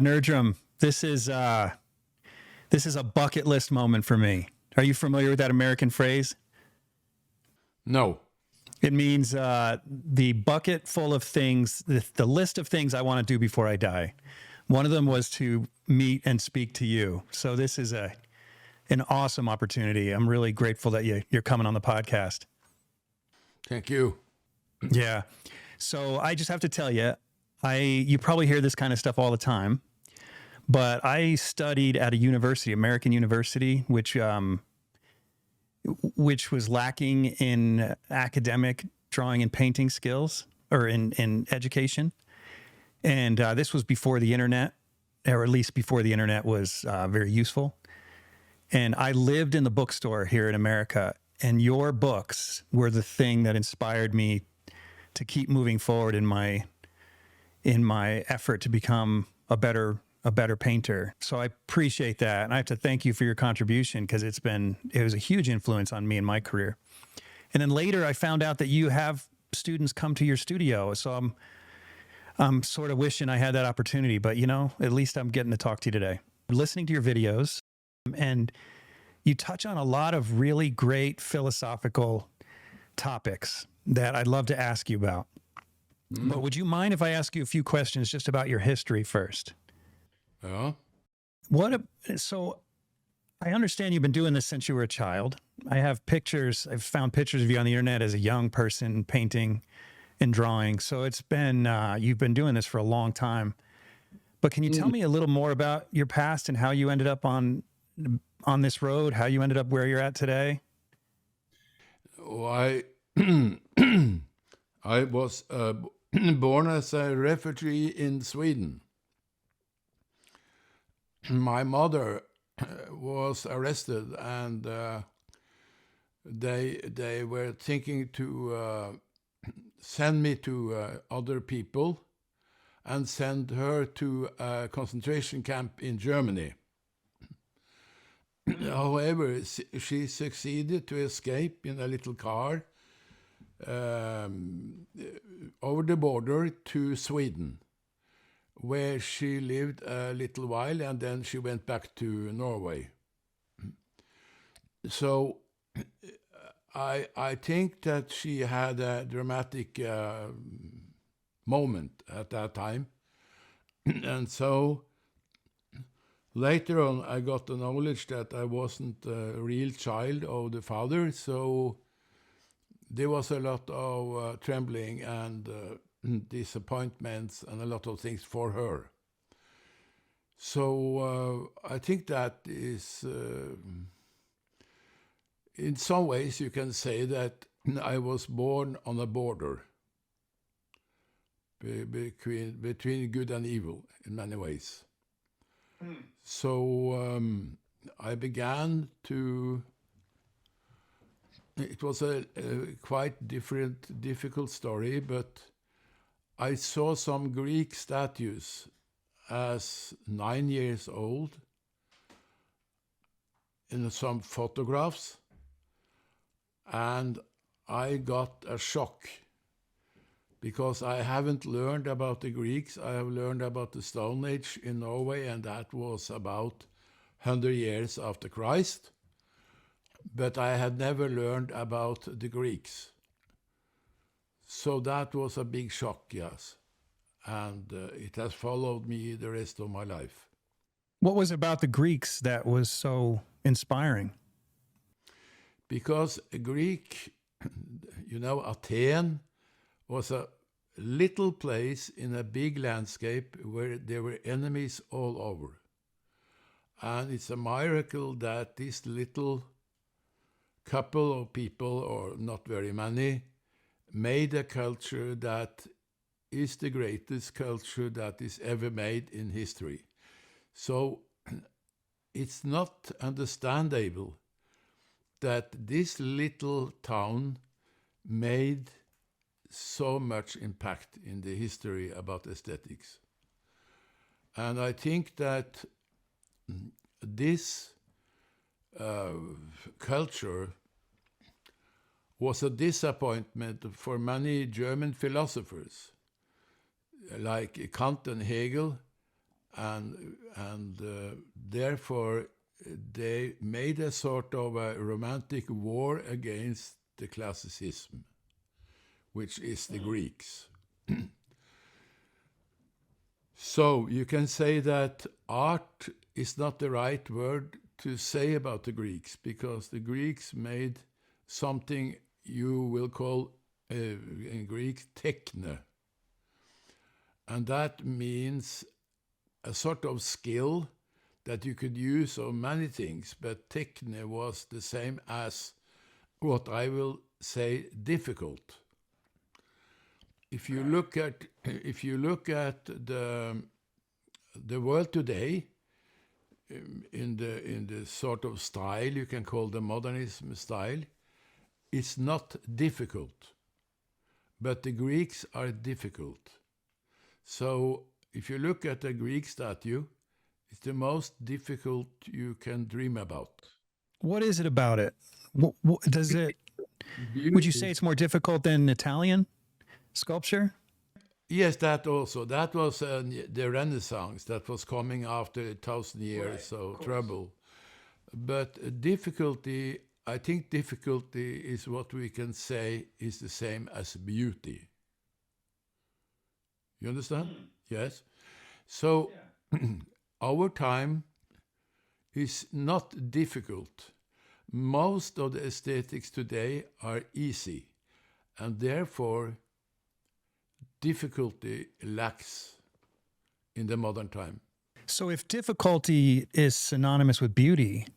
Nerdrum, this is a bucket list moment for me. Are you familiar with that American phrase? No. It means the bucket full of things, the list of things I want to do before I die. One of them was to meet and speak to you. So this is an awesome opportunity. I'm really grateful that you're coming on the podcast. Thank you. Yeah. So I just have to tell you, you probably hear this kind of stuff all the time, but I studied at a university, American University, which was lacking in academic drawing and painting skills, or in education. And this was before the internet, or at least before the internet was very useful. And I lived in the bookstore here in America, and your books were the thing that inspired me to keep moving forward in my effort to become a better painter. So I appreciate that. And I have to thank you for your contribution, because it was a huge influence on me in my career. And then later I found out that you have students come to your studio. So I'm sort of wishing I had that opportunity, but at least I'm getting to talk to you today. Listening to your videos, and you touch on a lot of really great philosophical topics that I'd love to ask you about. But would you mind if I ask you a few questions just about your history first? Yeah. So I understand you've been doing this since you were a child. I've found pictures of you on the internet as a young person painting and drawing. So it's been, you've been doing this for a long time. But can you tell me a little more about your past and how you ended up on this road, how you ended up where you're at today? I was born as a refugee in Sweden. My mother was arrested, and they were thinking to send me to other people and send her to a concentration camp in Germany. However, she succeeded to escape in a little car over the border to Sweden, where she lived a little while, and then she went back to Norway. So I think that she had a dramatic moment at that time. And so later on, I got the knowledge that I wasn't a real child of the father, so there was a lot of trembling and disappointments and a lot of things for her. So I think that is, in some ways you can say that I was born on a border between good and evil in many ways. So I began to... It was a quite difficult story, but I saw some Greek statues as 9 years old in some photographs, and I got a shock because I haven't learned about the Greeks. I have learned about the Stone Age in Norway, and that was about 100 years after Christ. But I had never learned about the Greeks. So that was a big shock, yes. And it has followed me the rest of my life. What was about the Greeks that was so inspiring? Because Greek, Athens was a little place in a big landscape where there were enemies all over. And it's a miracle that this little couple of people, or not very many, made a culture that is the greatest culture that is ever made in history. So it's not understandable that this little town made so much impact in the history about aesthetics. And I think that this culture was a disappointment for many German philosophers, like Kant and Hegel, and therefore they made a sort of a romantic war against the classicism, which is the Greeks. So you can say that art is not the right word to say about the Greeks, because the Greeks made something you will call in Greek techne. And that means a sort of skill that you could use on many things, but techne was the same as what I will say difficult. If you look at the world today, in the sort of style you can call the modernism style, it's not difficult, but the Greeks are difficult. So if you look at a Greek statue, it's the most difficult you can dream about. What is it about it? Does it? Would you say it's more difficult than Italian sculpture? Yes, that also. That was the Renaissance that was coming after 1,000 years of trouble. But difficulty, I think difficulty is what we can say is the same as beauty. You understand? Yes. So our time is not difficult. Most of the aesthetics today are easy, and therefore difficulty lacks in the modern time. So if difficulty is synonymous with beauty,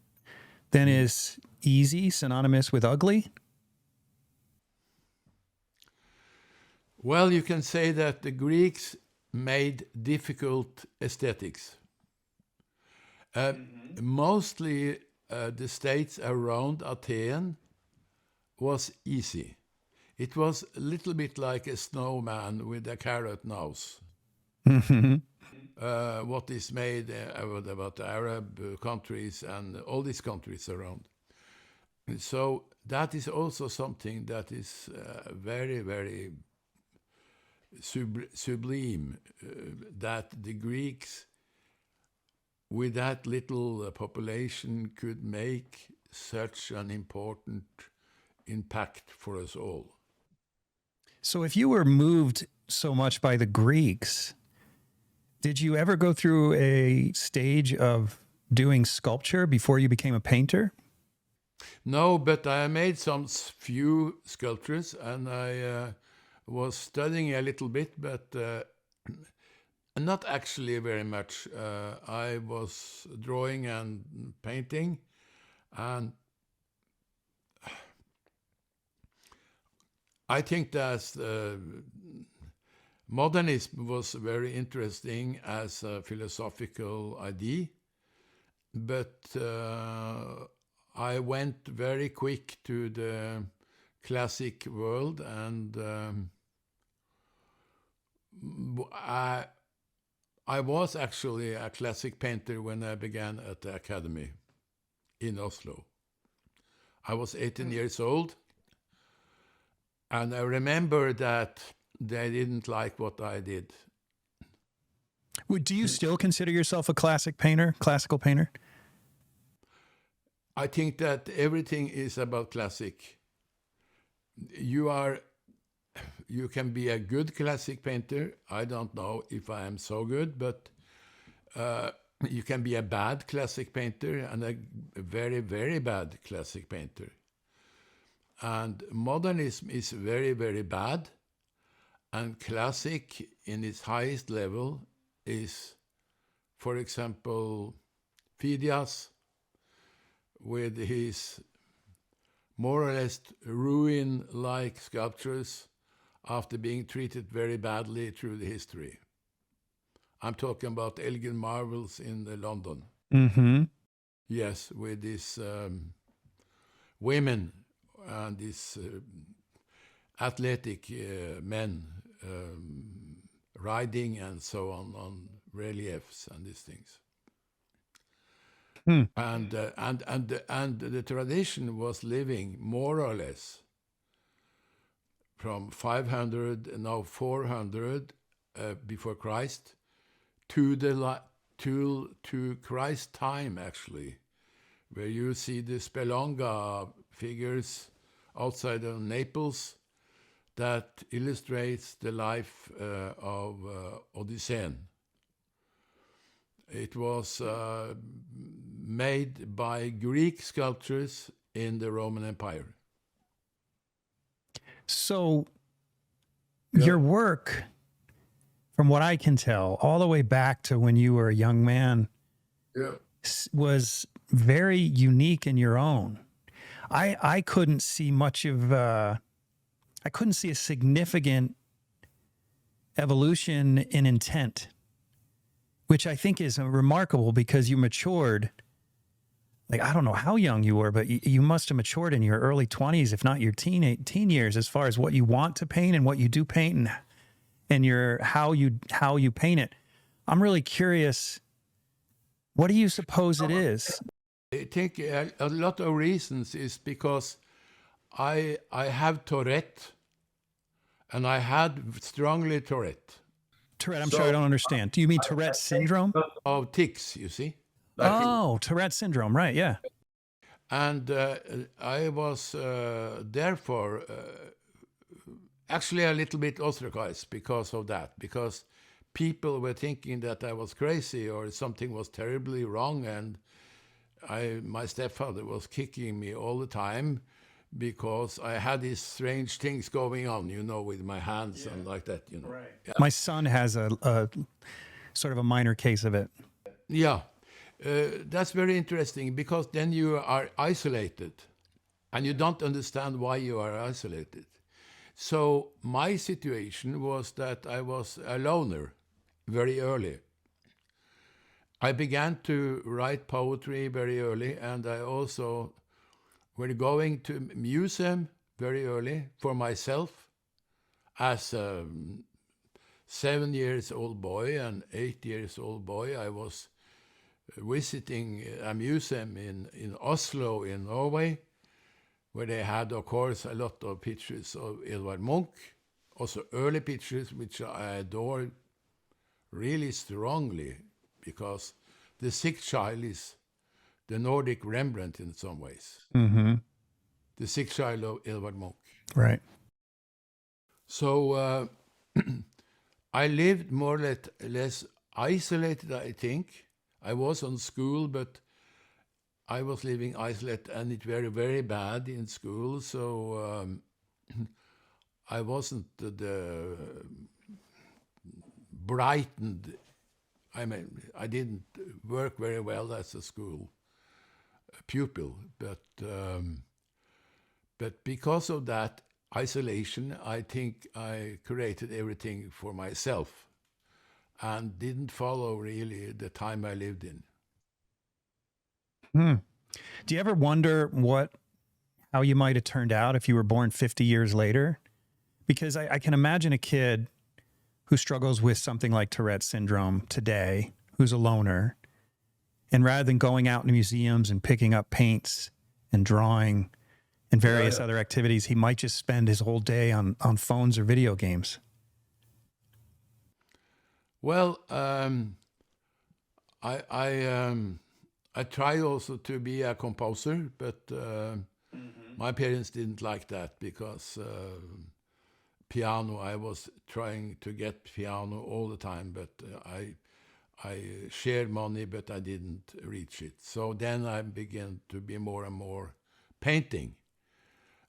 then is easy synonymous with ugly? Well, you can say that the Greeks made difficult aesthetics. Mostly the states around Athens was easy. It was a little bit like a snowman with a carrot nose. What is made about the Arab countries and all these countries around. So that is also something that is very, very sublime, that the Greeks, with that little population, could make such an important impact for us all. So if you were moved so much by the Greeks, did you ever go through a stage of doing sculpture before you became a painter? No, but I made some few sculptures, and I was studying a little bit, but not actually very much. I was drawing and painting, and I think that modernism was very interesting as a philosophical idea, but I went very quick to the classic world, and I was actually a classic painter when I began at the academy in Oslo. I was 18 years old, and I remember that they didn't like what I did. Do you still consider yourself a classical painter? I think that everything is about classic. You can be a good classic painter. I don't know if I am so good, but you can be a bad classic painter and a very, very bad classic painter. And modernism is very, very bad. And classic in its highest level is, for example, Phidias, with his more or less ruin-like sculptures after being treated very badly through the history. I'm talking about Elgin Marvels in London. Mm-hmm. Yes, with these women and this, athletic men riding and so on reliefs and these things. And the tradition was living more or less from 500, now 400 before Christ to Christ's time, actually, where you see the Spelunga figures outside of Naples that illustrates the life of Odyssey. It was made by Greek sculptors in the Roman Empire. So your work, from what I can tell, all the way back to when you were a young man, was very unique in your own. I couldn't see much of, I couldn't see a significant evolution in intent, which I think is remarkable because you matured. Like, I don't know how young you were, but you must have matured in your early 20s, if not your teen years, as far as what you want to paint and what you do paint and your how you paint it. I'm really curious. What do you suppose it is? I think a lot of reasons is because I have Tourette, and I had strongly Tourette. Tourette, I'm sorry, I don't understand. Do you mean Tourette syndrome? Of tics, you see. Oh, Tourette syndrome, right, yeah. And I was therefore actually a little bit ostracized because of that, because people were thinking that I was crazy or something was terribly wrong, and my stepfather was kicking me all the time because I had these strange things going on, you know, with my hands and like that, you know. Right. Yeah. My son has a sort of a minor case of it. Yeah. That's very interesting, because then you are isolated and you don't understand why you are isolated. So my situation was that I was a loner very early. I began to write poetry very early, and I also were going to museum very early for myself as a 7-year-old boy and 8-year-old boy. I was visiting a museum in Oslo in Norway, where they had, of course, a lot of pictures of Edvard Munch, also early pictures, which I adore really strongly, because the sick child is the Nordic Rembrandt in some ways. Mm-hmm. The sick child of Edvard Munch. Right. So I lived more or less isolated, I think. I was on school, but I was living isolated, and it very, very bad in school. So I wasn't the brightened. I mean, I didn't work very well as a school pupil, but because of that isolation, I think I created everything for myself and didn't follow really the time I lived in. Do you ever wonder how you might have turned out if you were born 50 years later? Because I can imagine a kid who struggles with something like Tourette syndrome today, who's a loner, and rather than going out in museums and picking up paints and drawing and various other activities, he might just spend his whole day on phones or video games. Well, I tried also to be a composer, but my parents didn't like that, because piano, I was trying to get piano all the time, but I shared money, but I didn't reach it. So then I began to be more and more painting.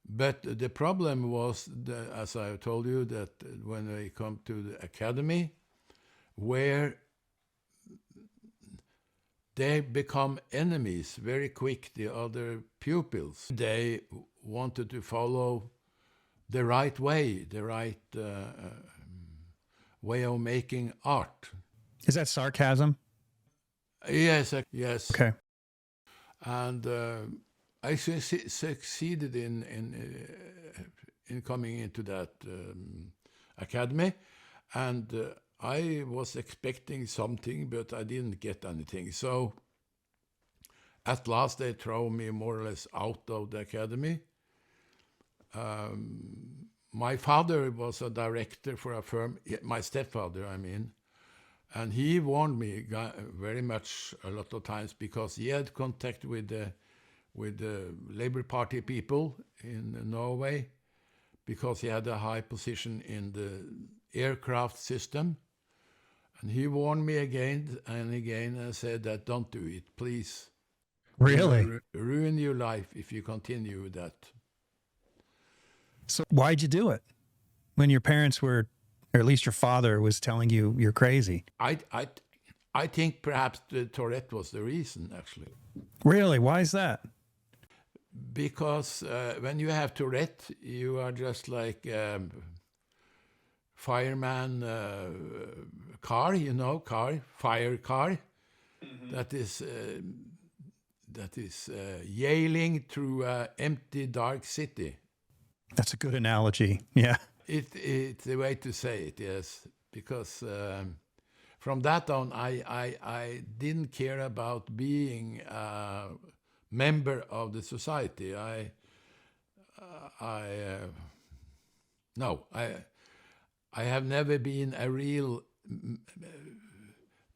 But the problem was, as I told you, that when I come to the academy, where they become enemies very quick, the other pupils. They wanted to follow the right way, the right way of making art. Is that sarcasm? Yes, yes. Okay. And I succeeded in coming into that academy, and I was expecting something, but I didn't get anything. So at last they throw me more or less out of the academy. My father was a director for a firm, my stepfather, I mean, and he warned me very much a lot of times because he had contact with the Labour Party people in Norway, because he had a high position in the aircraft system. And he warned me again and again and said that don't do it, please. Really? You will ruin your life if you continue with that. So why'd you do it when your parents were, or at least your father was telling you you're crazy? I think perhaps the Tourette was the reason, actually. Really? Why is that? Because when you have Tourette, you are just like fireman car, fire car, that is yailing through an empty, dark city. That's a good analogy. Yeah. It's the way to say it, yes. Because from that on, I didn't care about being a member of the society. I have never been a real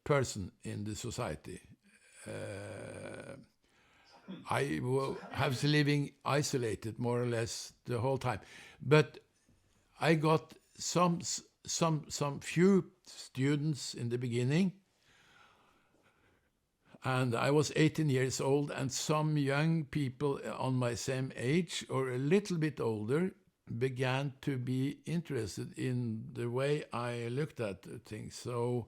person in the society. I have living isolated more or less the whole time. But I got some few students in the beginning, and I was 18 years old, and some young people on my same age or a little bit older began to be interested in the way I looked at things. So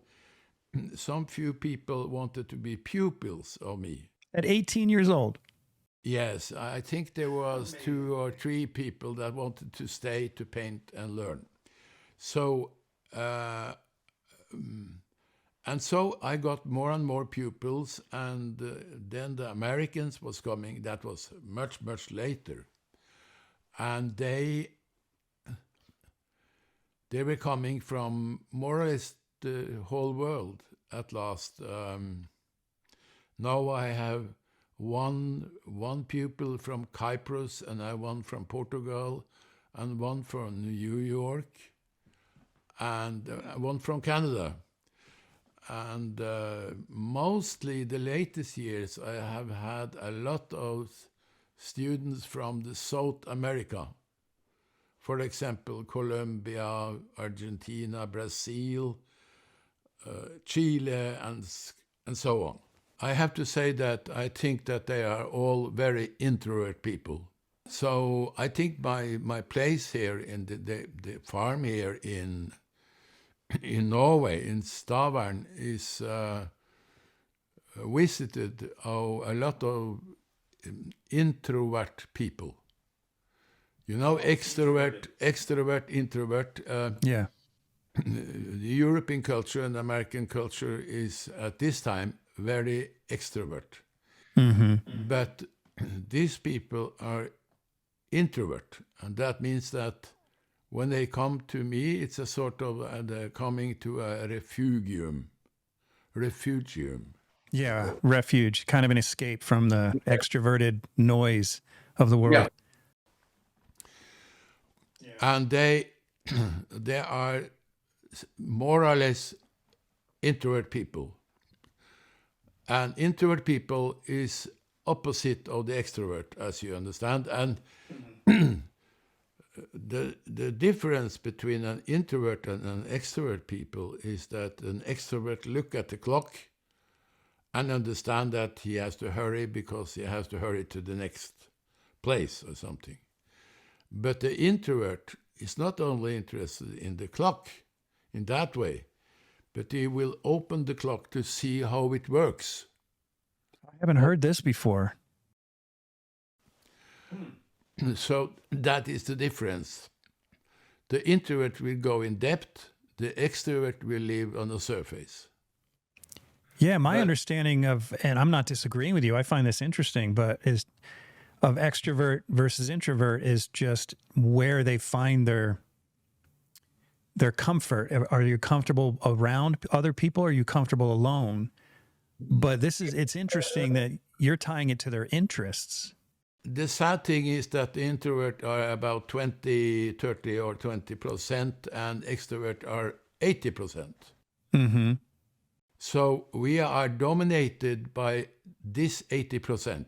some few people wanted to be pupils of me. At 18 years old? Yes, I think there was 2 or 3 people that wanted to stay to paint and learn. So, and so I got more and more pupils, and then the Americans was coming. That was much, much later. And they were coming from more or less the whole world at last. Now I have one pupil from Cyprus, and I one from Portugal, and one from New York, and one from Canada. And mostly the latest years I have had a lot of students from the South America. For example, Colombia, Argentina, Brazil, Chile, and so on. I have to say that I think that they are all very introvert people. So I think my place here in the farm here in Norway, in Stavern, is visited a lot of introvert people. You know, extrovert, introvert. Yeah. The European culture and American culture is at this time very extrovert. Mm-hmm. But these people are introvert, and that means that when they come to me, it's a sort of coming to a refugium. Yeah, refuge, kind of an escape from the extroverted noise of the world. Yeah. And they are more or less introvert people. And introvert people is opposite of the extrovert, as you understand. And the difference between an introvert and an extrovert people is that an extrovert look at the clock and understand that he has to hurry because he has to hurry to the next place or something. But the introvert is not only interested in the clock in that way, but he will open the clock to see how it works. I haven't heard this before. So that is the difference. The introvert will go in depth, the extrovert will live on the surface. Yeah, my understanding of, and I'm not disagreeing with you, I find this interesting, but is of extrovert versus introvert is just where they find their comfort. Are you comfortable around other people? Or are you comfortable alone? But it's interesting that you're tying it to their interests. The sad thing is that the introvert are about 20, 30 or 20%, and extrovert are 80%. Mm-hmm. So we are dominated by this 80%.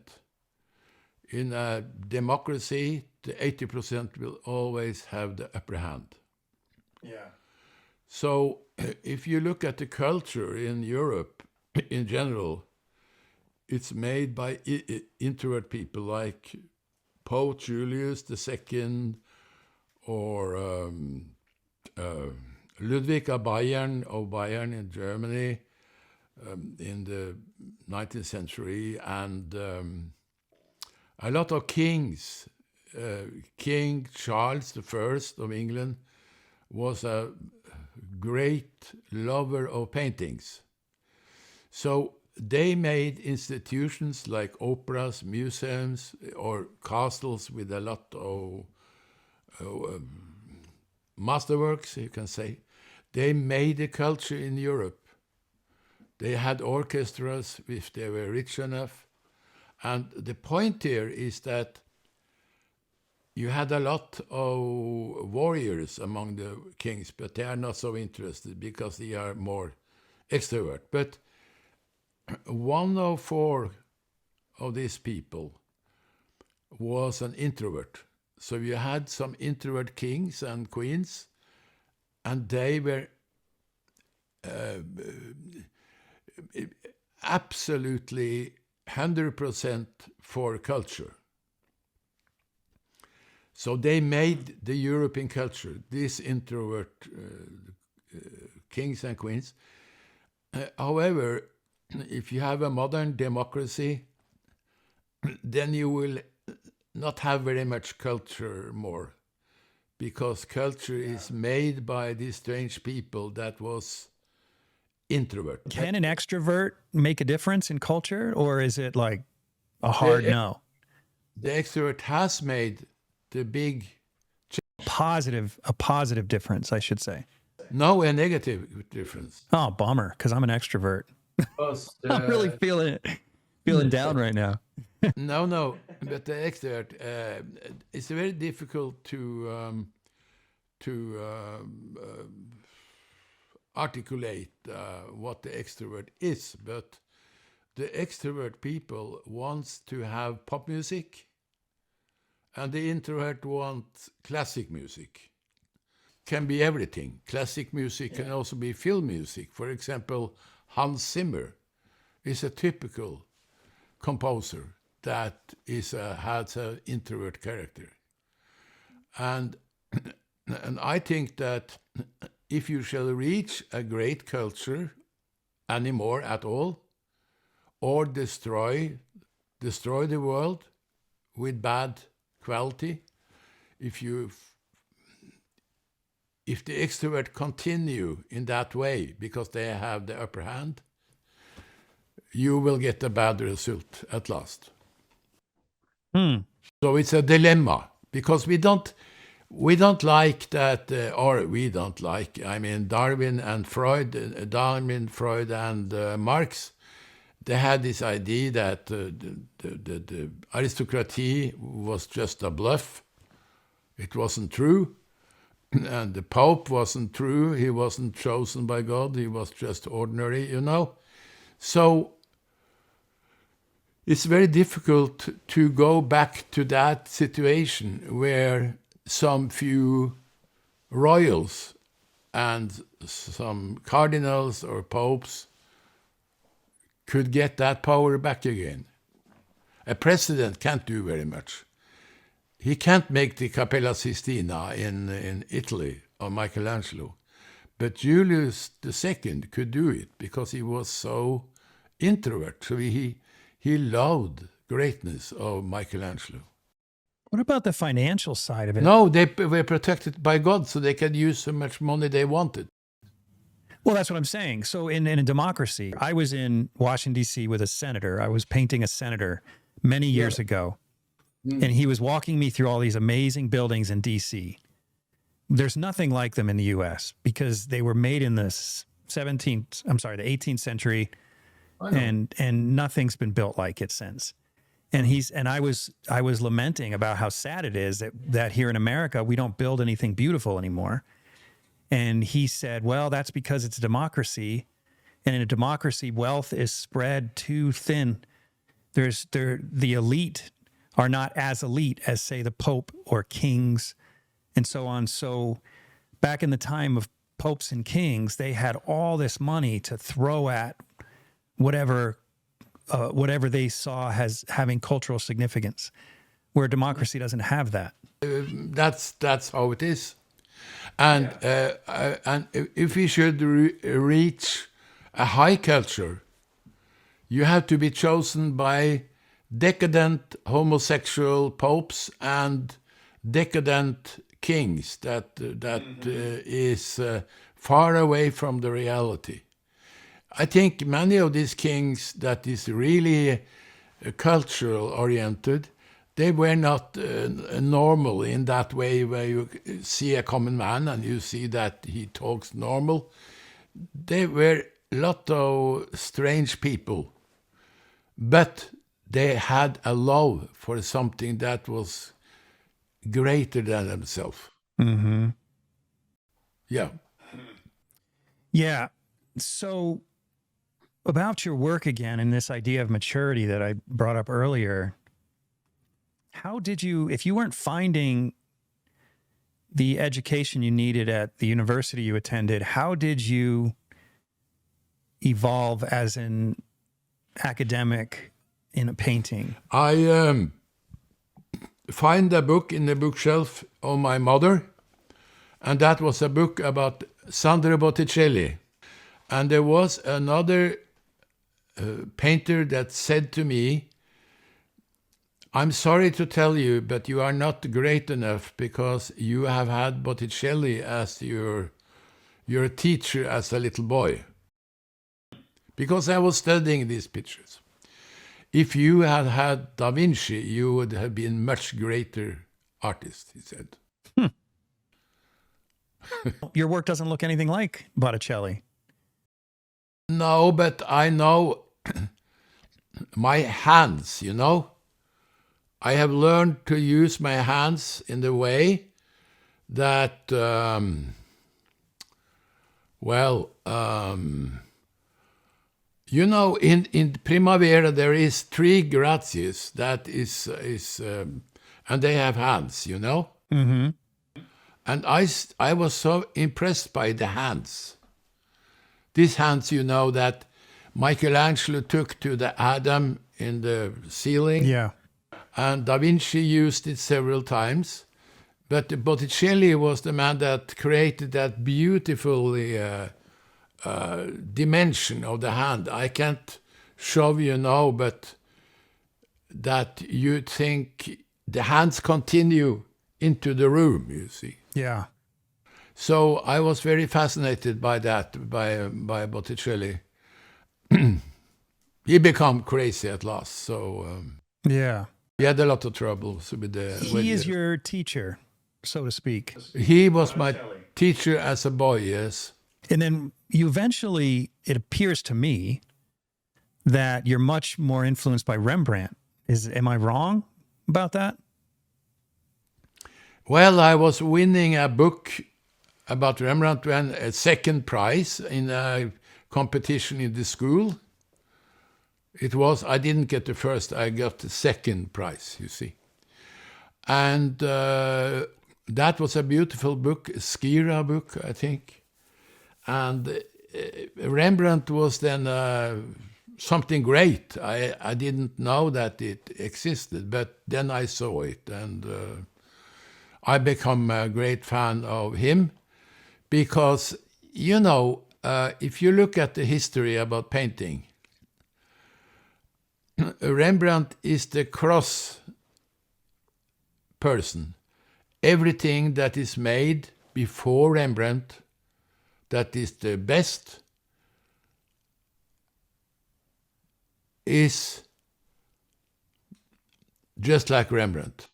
In a democracy, the 80% will always have the upper hand. Yeah. So if you look at the culture in Europe in general, it's made by introvert people like Pope Julius II or Ludwig of Bayern in Germany in the 19th century, and a lot of kings. King Charles I of England was a great lover of paintings. So they made institutions like operas, museums, or castles with a lot of masterworks, you can say. They made a culture in Europe. They had orchestras if they were rich enough. And the point here is that you had a lot of warriors among the kings, but they are not so interested because they are more extrovert. But 1 of 4 of these people was an introvert. So you had some introvert kings and queens, and they were absolutely 100% for culture. So they made the European culture, these introvert kings and queens. However, if you have a modern democracy, then you will not have very much culture more, because culture is made by these strange people that was introvert. Can an extrovert make a difference in culture, or is it like a hard no? The extrovert has made the big a positive difference, I should say. No, a negative difference. Oh, bummer, because I'm an extrovert. I'm really feeling down right now. No, but the extrovert, it's very difficult to articulate what the extrovert is, but the extrovert people wants to have pop music, and the introvert wants classic music. Can be everything. Classic music can also be film music. For example, Hans Zimmer is a typical composer that has an introvert character. And I think that if you shall reach a great culture anymore at all, or destroy the world with bad quality, if the extrovert continue in that way because they have the upper hand, you will get a bad result at last. So it's a dilemma, because we don't like that, I mean, Darwin and Freud and Marx, they had this idea that the aristocracy was just a bluff. It wasn't true. And the Pope wasn't true. He wasn't chosen by God. He was just ordinary, So it's very difficult to go back to that situation where some few royals and some cardinals or popes could get that power back again. A president can't do very much. He can't make the Capella Sistina in Italy of Michelangelo. But Julius II could do it because he was so introvert. So he loved greatness of Michelangelo. What about the financial side of it? No, they were protected by God, so they could use so much money they wanted. Well, that's what I'm saying. So in a democracy, I was in Washington, D.C. with a senator. I was painting a senator many years ago. And he was walking me through all these amazing buildings in DC. There's nothing like them in the US because they were made in the 18th century, and nothing's been built like it since. And I was lamenting about how sad it is that here in America we don't build anything beautiful anymore. And he said, well, that's because it's a democracy, and in a democracy wealth is spread too thin. The elite are not as elite as, say, the Pope or kings and so on. So back in the time of popes and kings, they had all this money to throw at whatever they saw as having cultural significance, where democracy doesn't have that. That's how it is. And if we should reach a high culture, you have to be chosen by decadent homosexual popes and decadent kings that is far away from the reality. I think many of these kings that is really cultural oriented, they were not normal in that way where you see a common man and you see that he talks normal. They were a lot of strange people, but they had a love for something that was greater than themselves. Mm-hmm. Yeah. Yeah. So about your work again and this idea of maturity that I brought up earlier, how did you, if you weren't finding the education you needed at the university you attended, how did you evolve as an academic in a painting? I find a book in the bookshelf of my mother, and that was a book about Sandro Botticelli. And there was another painter that said to me, I'm sorry to tell you, but you are not great enough because you have had Botticelli as your teacher as a little boy. Because I was studying these pictures. If you had had Da Vinci, you would have been much greater artist, he said. Your work doesn't look anything like Botticelli. No, but I know my hands, you know. I have learned to use my hands in the way that, you know, in Primavera there is 3 grazies that is and they have hands, you know. Mm-hmm. And I was so impressed by the hands. These hands, you know, that Michelangelo took to the Adam in the ceiling. Yeah. And Da Vinci used it several times. But Botticelli was the man that created that beautiful dimension of the hand. I can't show you now, but that you think the hands continue into the room, you see. Yeah. So I was very fascinated by that, by Botticelli. He became crazy at last, so Yeah. he had a lot of troubles with the... He is your teacher, so to speak. He was my teacher as a boy, yes. And then you eventually, it appears to me, that you're much more influenced by Rembrandt. Am I wrong about that? Well, I was winning a book about Rembrandt when a second prize in a competition in the school. It was, I didn't get the first, I got the second prize, you see. And that was a beautiful book, a Skira book, I think. And Rembrandt was then something great. I didn't know that it existed, but then I saw it, and I become a great fan of him because, you know, if you look at the history about painting, Rembrandt is the cross person. Everything that is made before Rembrandt, that is the best, is just like Rembrandt.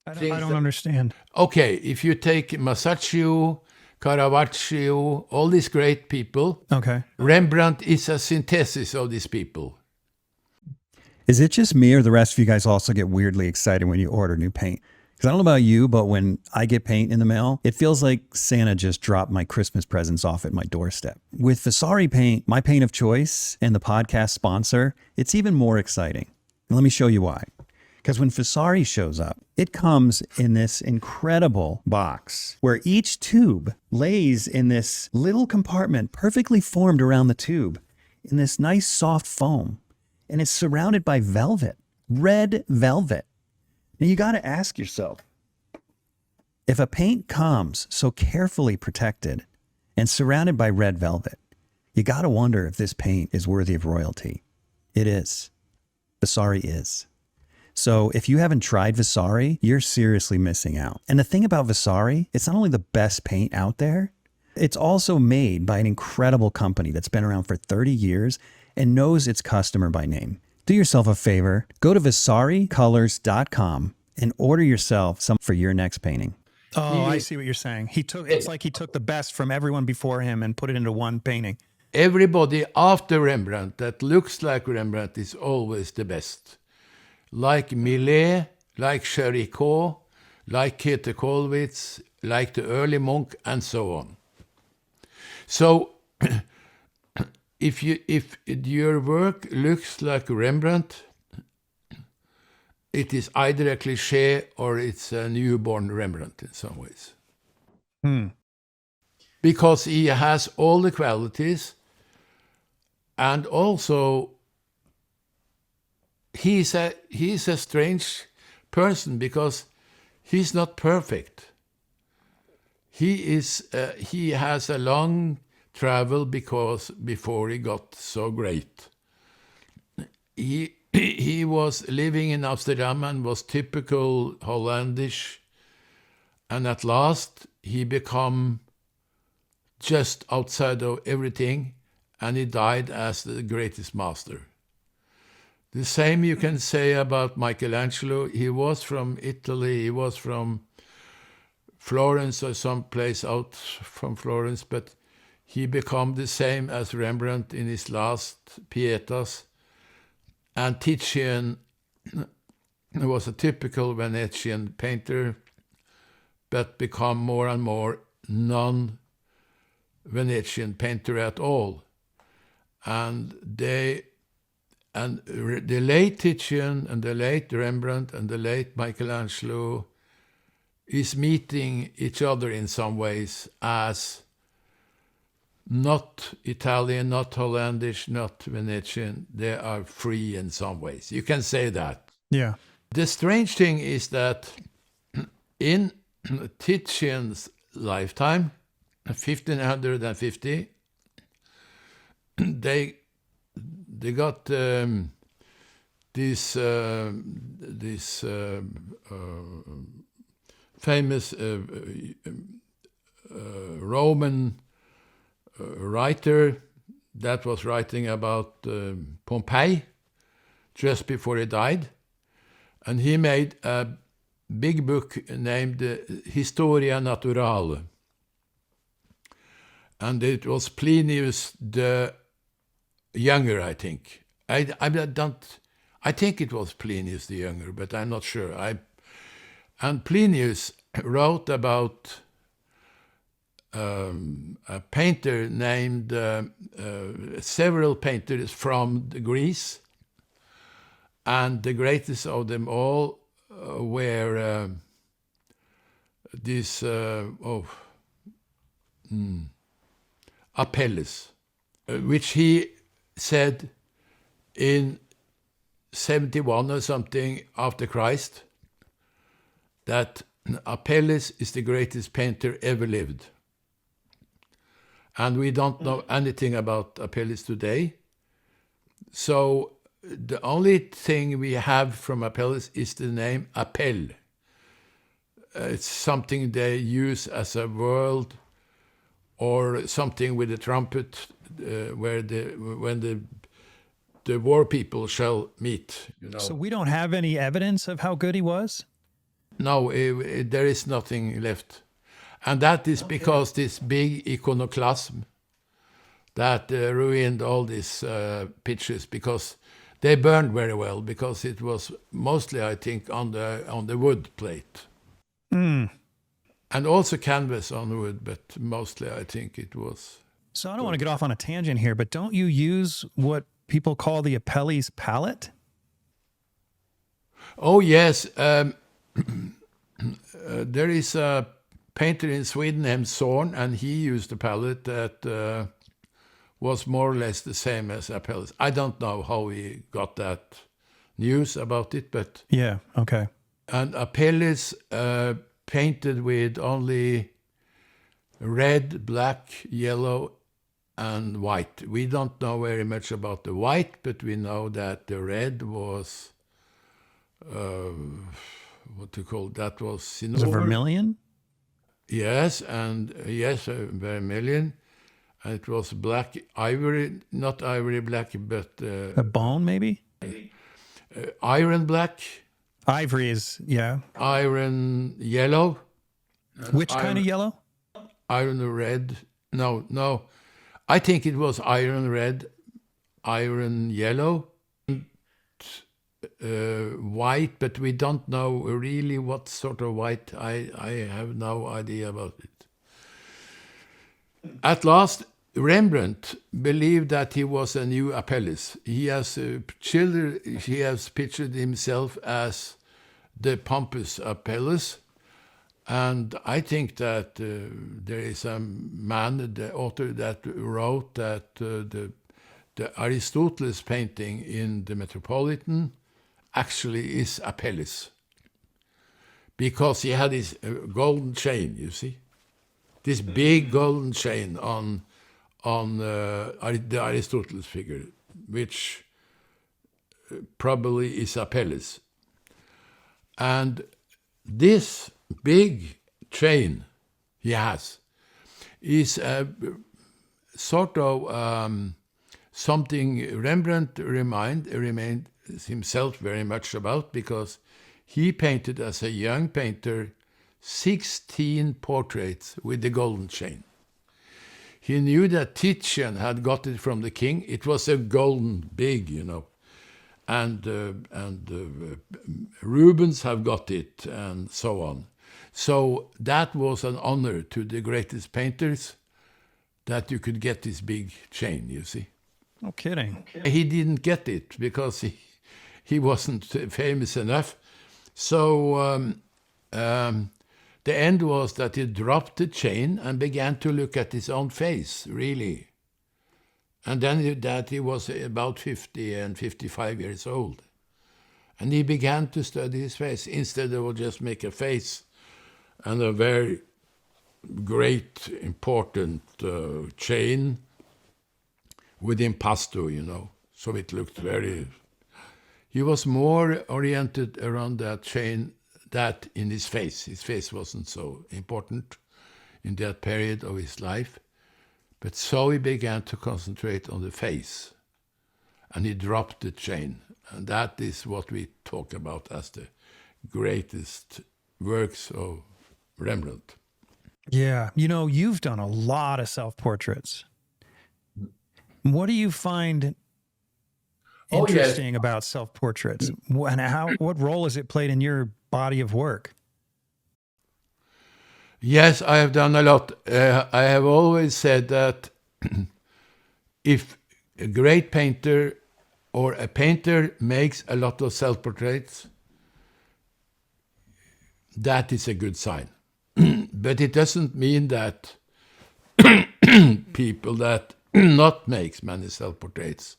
I don't understand. Okay, if you take Masaccio, Caravaggio, all these great people, Okay. Rembrandt is a synthesis of these people. Is it just me or the rest of you guys also get weirdly excited when you order new paint? Because I don't know about you, but when I get paint in the mail, it feels like Santa just dropped my Christmas presents off at my doorstep. With Vasari paint, my paint of choice and the podcast sponsor, it's even more exciting. And let me show you why. Because when Vasari shows up, it comes in this incredible box where each tube lays in this little compartment perfectly formed around the tube in this nice soft foam. And it's surrounded by velvet, red velvet. Now you got to ask yourself, if a paint comes so carefully protected and surrounded by red velvet, you got to wonder if this paint is worthy of royalty. It is. Vasari is. So if you haven't tried Vasari, you're seriously missing out. And the thing about Vasari, it's not only the best paint out there, it's also made by an incredible company that's been around for 30 years and knows its customer by name. Do yourself a favor, go to vasaricolors.com and order yourself some for your next painting. Oh, I see what you're saying. It's like he took the best from everyone before him and put it into one painting. Everybody after Rembrandt that looks like Rembrandt is always the best. Like Millet, like Charicot, like Käthe Kollwitz, like the early Munch, and so on. So, if your work looks like Rembrandt, it is either a cliché or it's a newborn Rembrandt in some ways. Because he has all the qualities, and also he's a strange person because he's not perfect. He has a long travel before he got so great. He was living in Amsterdam and was typical Hollandish, and at last he became just outside of everything, and he died as the greatest master. The same you can say about Michelangelo. He was from Italy, he was from Florence or someplace out from Florence, but he became the same as Rembrandt in his last Pietas. And Titian was a typical Venetian painter, but became more and more non-Venetian painter at all. And the late Titian and the late Rembrandt and the late Michelangelo is meeting each other in some ways as not Italian, not Hollandish, not Venetian. They are free in some ways. You can say that. Yeah. The strange thing is that in Titian's lifetime, 1550, they got this famous Roman writer that was writing about Pompeii just before he died. And he made a big book named Historia Naturale. And it was Plinius the Younger, I think. I think it was Plinius the Younger, but I'm not sure. And Plinius wrote about a painter named several painters from Greece, and the greatest of them all were Apelles, which he said in 71 or something after Christ, that Apelles is the greatest painter ever lived. And we don't know anything about Apelles today. So the only thing we have from Apelles is the name Appel. It's something they use as a word or something with a trumpet when the the war people shall meet. You know. So we don't have any evidence of how good he was? No, there is nothing left. And that is because this big iconoclasm that ruined all these pictures, because they burned very well, because it was mostly, I think, on the wood plate. Mm. And also canvas on wood, but mostly I think it was. So I don't want to get off on a tangent here, but don't you use what people call the Apelles palette? Oh, yes. There is a painter in Sweden named Zorn, and he used a palette that was more or less the same as Apelles. I don't know how he got that news about it, but... Yeah, okay. And Apelles painted with only red, black, yellow, and white. We don't know very much about the white, but we know that the red was... what to call that was Cinnabar. Was it vermilion? Yes, and yes, vermilion. And it was black ivory, not ivory black, but A bone, maybe? iron black. Ivory is, yeah. Iron yellow. Which kind of yellow? Iron red. No. I think it was iron red, iron yellow. White, but we don't know really what sort of white. I have no idea about it. At last, Rembrandt believed that he was a new Apelles. He has pictured himself as the pompous Apelles, and I think that there is a man, the author, that wrote that the Aristoteles painting in the Metropolitan actually is Apelles, because he had this golden chain, you see, this big golden chain on the Aristoteles figure, which probably is Apelles. And this big chain he has is a sort of something Rembrandt remained himself very much about, because he painted as a young painter 16 portraits with the golden chain. He knew that Titian had got it from the king. It was a golden big, you know, and Rubens have got it, and so on. So that was an honor to the greatest painters, that you could get this big chain, you see. No kidding. He didn't get it because he wasn't famous enough. So the end was that he dropped the chain and began to look at his own face, really. And then that he was about 50 and 55 years old. And he began to study his face instead of just make a face and a very great, important chain with impasto, you know. So it looked very... He was more oriented around that chain that in his face. His face wasn't so important in that period of his life. But so he began to concentrate on the face. And he dropped the chain. And that is what we talk about as the greatest works of Rembrandt. Yeah. You know, you've done a lot of self-portraits. What do you find interesting about self-portraits? And what role has it played in your body of work? Yes, I have done a lot. I have always said that if a great painter or a painter makes a lot of self-portraits, that is a good sign. But it doesn't mean that people that not makes many self-portraits,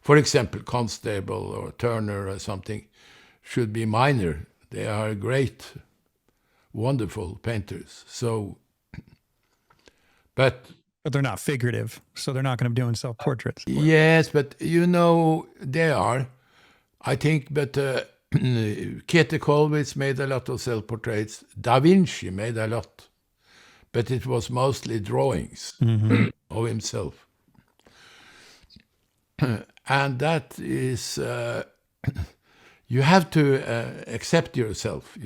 for example, Constable or Turner or something, should be minor. They are great, wonderful painters. So, but they're not figurative, so they're not going to be doing self-portraits. Yes, but you know, they are, I think, but Käthe Kollwitz made a lot of self-portraits. Da Vinci made a lot, but it was mostly drawings of himself. And that is, you have to accept yourself,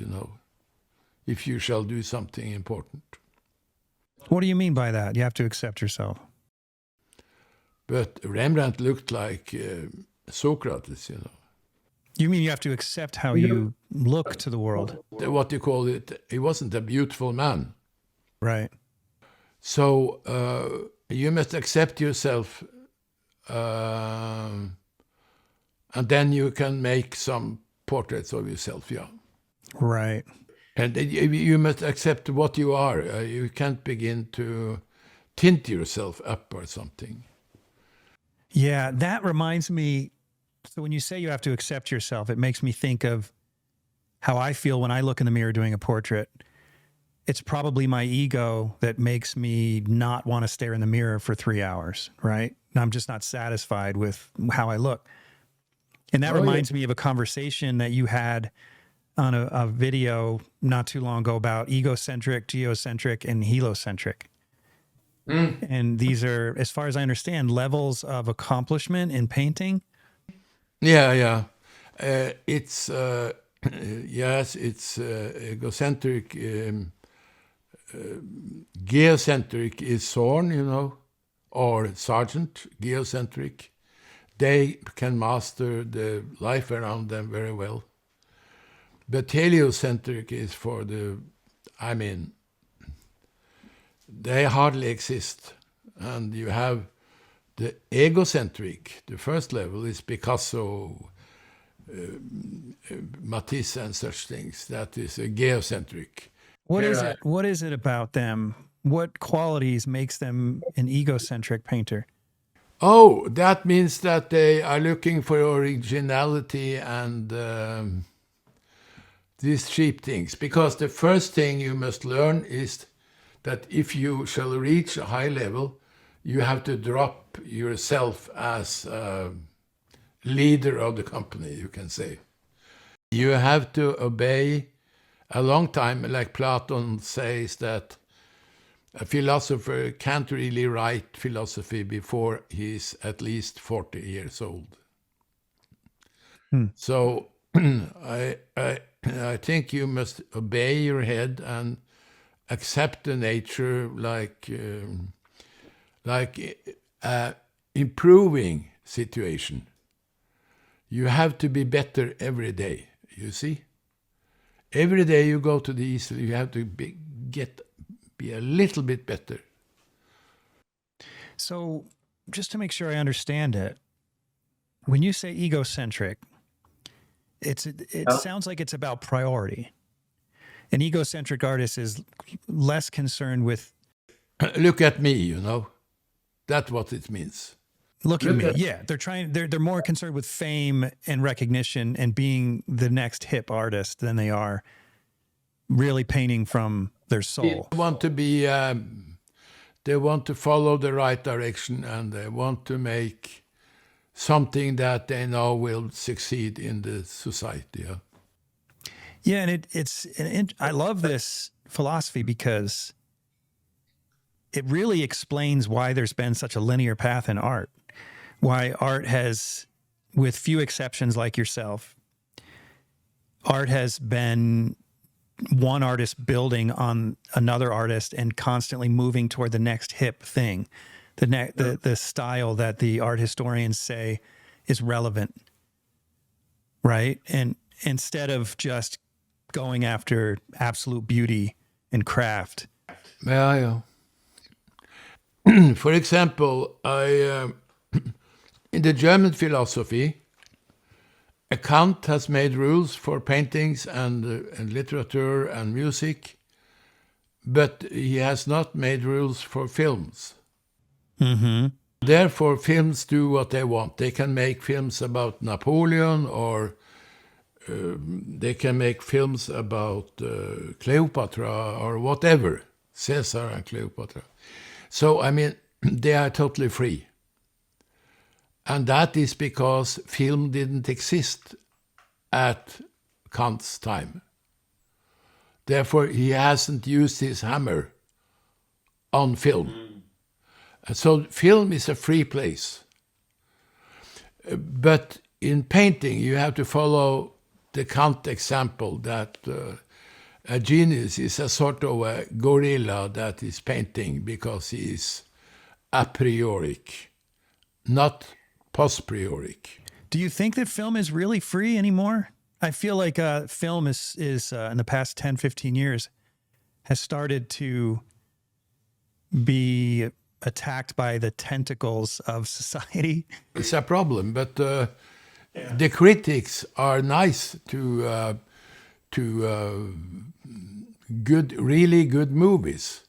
if you shall do something important. What do you mean by that? You have to accept yourself. But Rembrandt looked like Socrates, You mean you have to accept how you look to the world? What you call it, he wasn't a beautiful man. Right. So you must accept yourself, and then you can make some portraits of yourself, yeah. Right. And you must accept what you are. You can't begin to tint yourself up or something. Yeah, that reminds me. So when you say you have to accept yourself, it makes me think of how I feel when I look in the mirror doing a portrait. It's probably my ego that makes me not want to stare in the mirror for 3 hours, right? And I'm just not satisfied with how I look. And that reminds me of a conversation that you had on a video not too long ago about egocentric, geocentric, and heliocentric. And these are, as far as I understand, levels of accomplishment in painting. Yeah. It's, yes, it's egocentric. Geocentric is Thorn, or Sergeant, geocentric. They can master the life around them very well. But heliocentric is for they hardly exist. And you have the egocentric, the first level is Picasso, Matisse and such things. That is a geocentric. What is it? What is it about them? What qualities makes them an egocentric painter? Oh, that means that they are looking for originality and these cheap things. Because the first thing you must learn is that if you shall reach a high level, you have to drop yourself as leader of the company, you can say. You have to obey a long time, like Plato says that a philosopher can't really write philosophy before he's at least 40 years old. So I think you must obey your head and accept the nature like improving situation. You have to be better every day, you see? Every day you go to the easel, you have to be a little bit better. So just to make sure I understand it, when you say egocentric, it sounds like it's about priority. An egocentric artist is less concerned with... Look at me, That's what it means. Look at me. Yeah, they're more concerned with fame and recognition and being the next hip artist than they are really painting from their soul. They want to be, they want to follow the right direction, and they want to make something that they know will succeed in the society. Yeah, and I love this philosophy because it really explains why there's been such a linear path in art. Why art has, with few exceptions like yourself, art has been one artist building on another artist and constantly moving toward the next hip thing, the style that the art historians say is relevant, right? And instead of just going after absolute beauty and craft. Yeah. For example, in the German philosophy, Kant has made rules for paintings and literature and music, but he has not made rules for films. Mm-hmm. Therefore, films do what they want. They can make films about Napoleon, or they can make films about Cleopatra or whatever, Caesar and Cleopatra. So, they are totally free. And that is because film didn't exist at Kant's time. Therefore, he hasn't used his hammer on film. And so film is a free place. But in painting, you have to follow the Kant example that a genius is a sort of a gorilla that is painting because he is a prioric, not post prioric. Do you think that film is really free anymore? I feel like film is in the past 10, 15 years has started to be attacked by the tentacles of society. It's a problem, but the critics are nice to really good movies.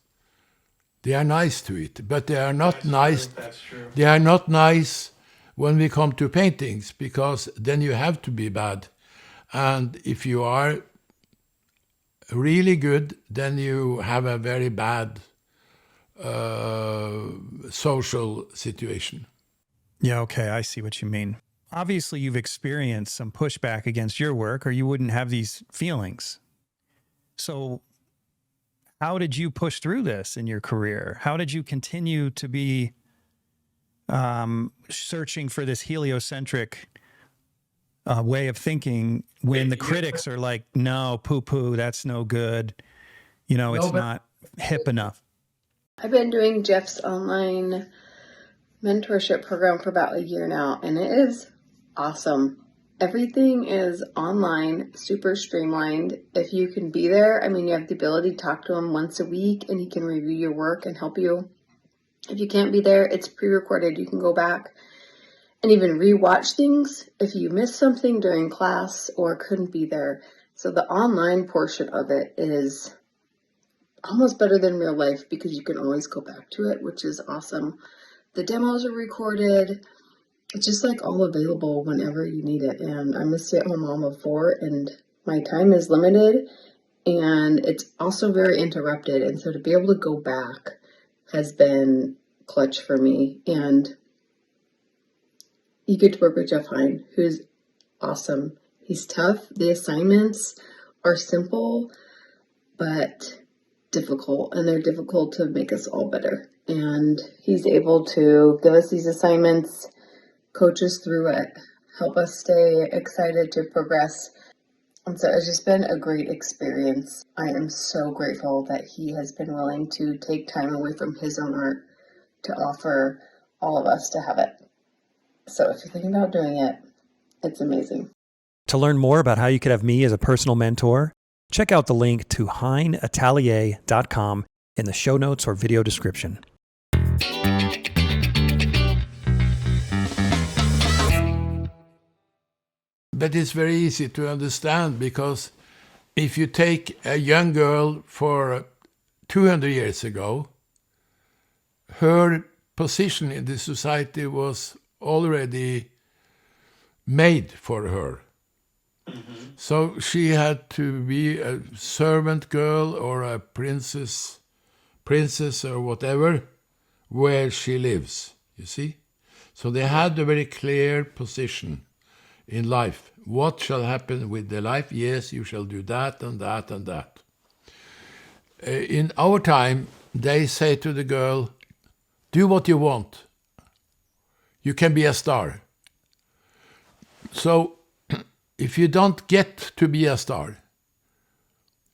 They are nice to it, but they are not nice. That's true. They are not nice when we come to paintings, because then you have to be bad. And if you are really good, then you have a very bad social situation. Yeah, okay, I see what you mean. Obviously, you've experienced some pushback against your work, or you wouldn't have these feelings. So how did you push through this in your career? How did you continue to be searching for this heliocentric way of thinking when the critics are like, no, poo-poo, that's no good. You know, it's not hip enough. I've been doing Jeff's online mentorship program for about a year now, and it is awesome. Everything is online, super streamlined. If you can be there, I mean, you have the ability to talk to him once a week and he can review your work and help you. If you can't be there, it's pre-recorded. You can go back and even re-watch things if you missed something during class or couldn't be there. So the online portion of it is almost better than real life because you can always go back to it, which is awesome. The demos are recorded. It's just like all available whenever you need it. And I'm a stay-at-home mom of 4 and my time is limited and it's also very interrupted. And so to be able to go back has been clutch for me. And you get to work with Jeff HEIN, who's awesome. He's tough. The assignments are simple, but difficult, and they're difficult to make us all better. And he's able to give us these assignments, coach us through it, help us stay excited to progress. And so it's just been a great experience. I am so grateful that he has been willing to take time away from his own art to offer all of us to have it. So if you're thinking about doing it, it's amazing. To learn more about how you could have me as a personal mentor, check out the link to HEINatelier.com in the show notes or video description. But it's very easy to understand, because if you take a young girl for 200 years ago, her position in the society was already made for her. Mm-hmm. So she had to be a servant girl or a princess or whatever, where she lives, you see? So they had a very clear position in life. What shall happen with the life? Yes, you shall do that and that and that. In our time, they say to the girl, do what you want. You can be a star. So if you don't get to be a star,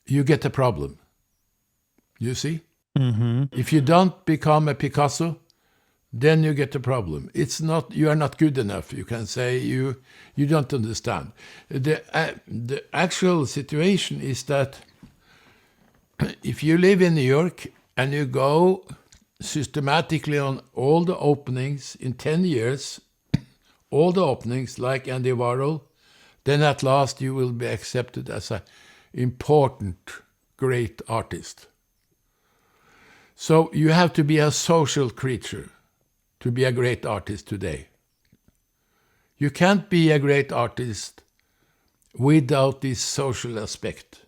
you get a problem. You see? Mm-hmm. If you don't become a Picasso, then you get a problem. It's not, you are not good enough. You can say you don't understand. The actual situation is that if you live in New York and you go systematically on all the openings in 10 years, all the openings like Andy Warhol, then at last you will be accepted as an important, great artist. So you have to be a social creature to be a great artist today. You can't be a great artist without this social aspect.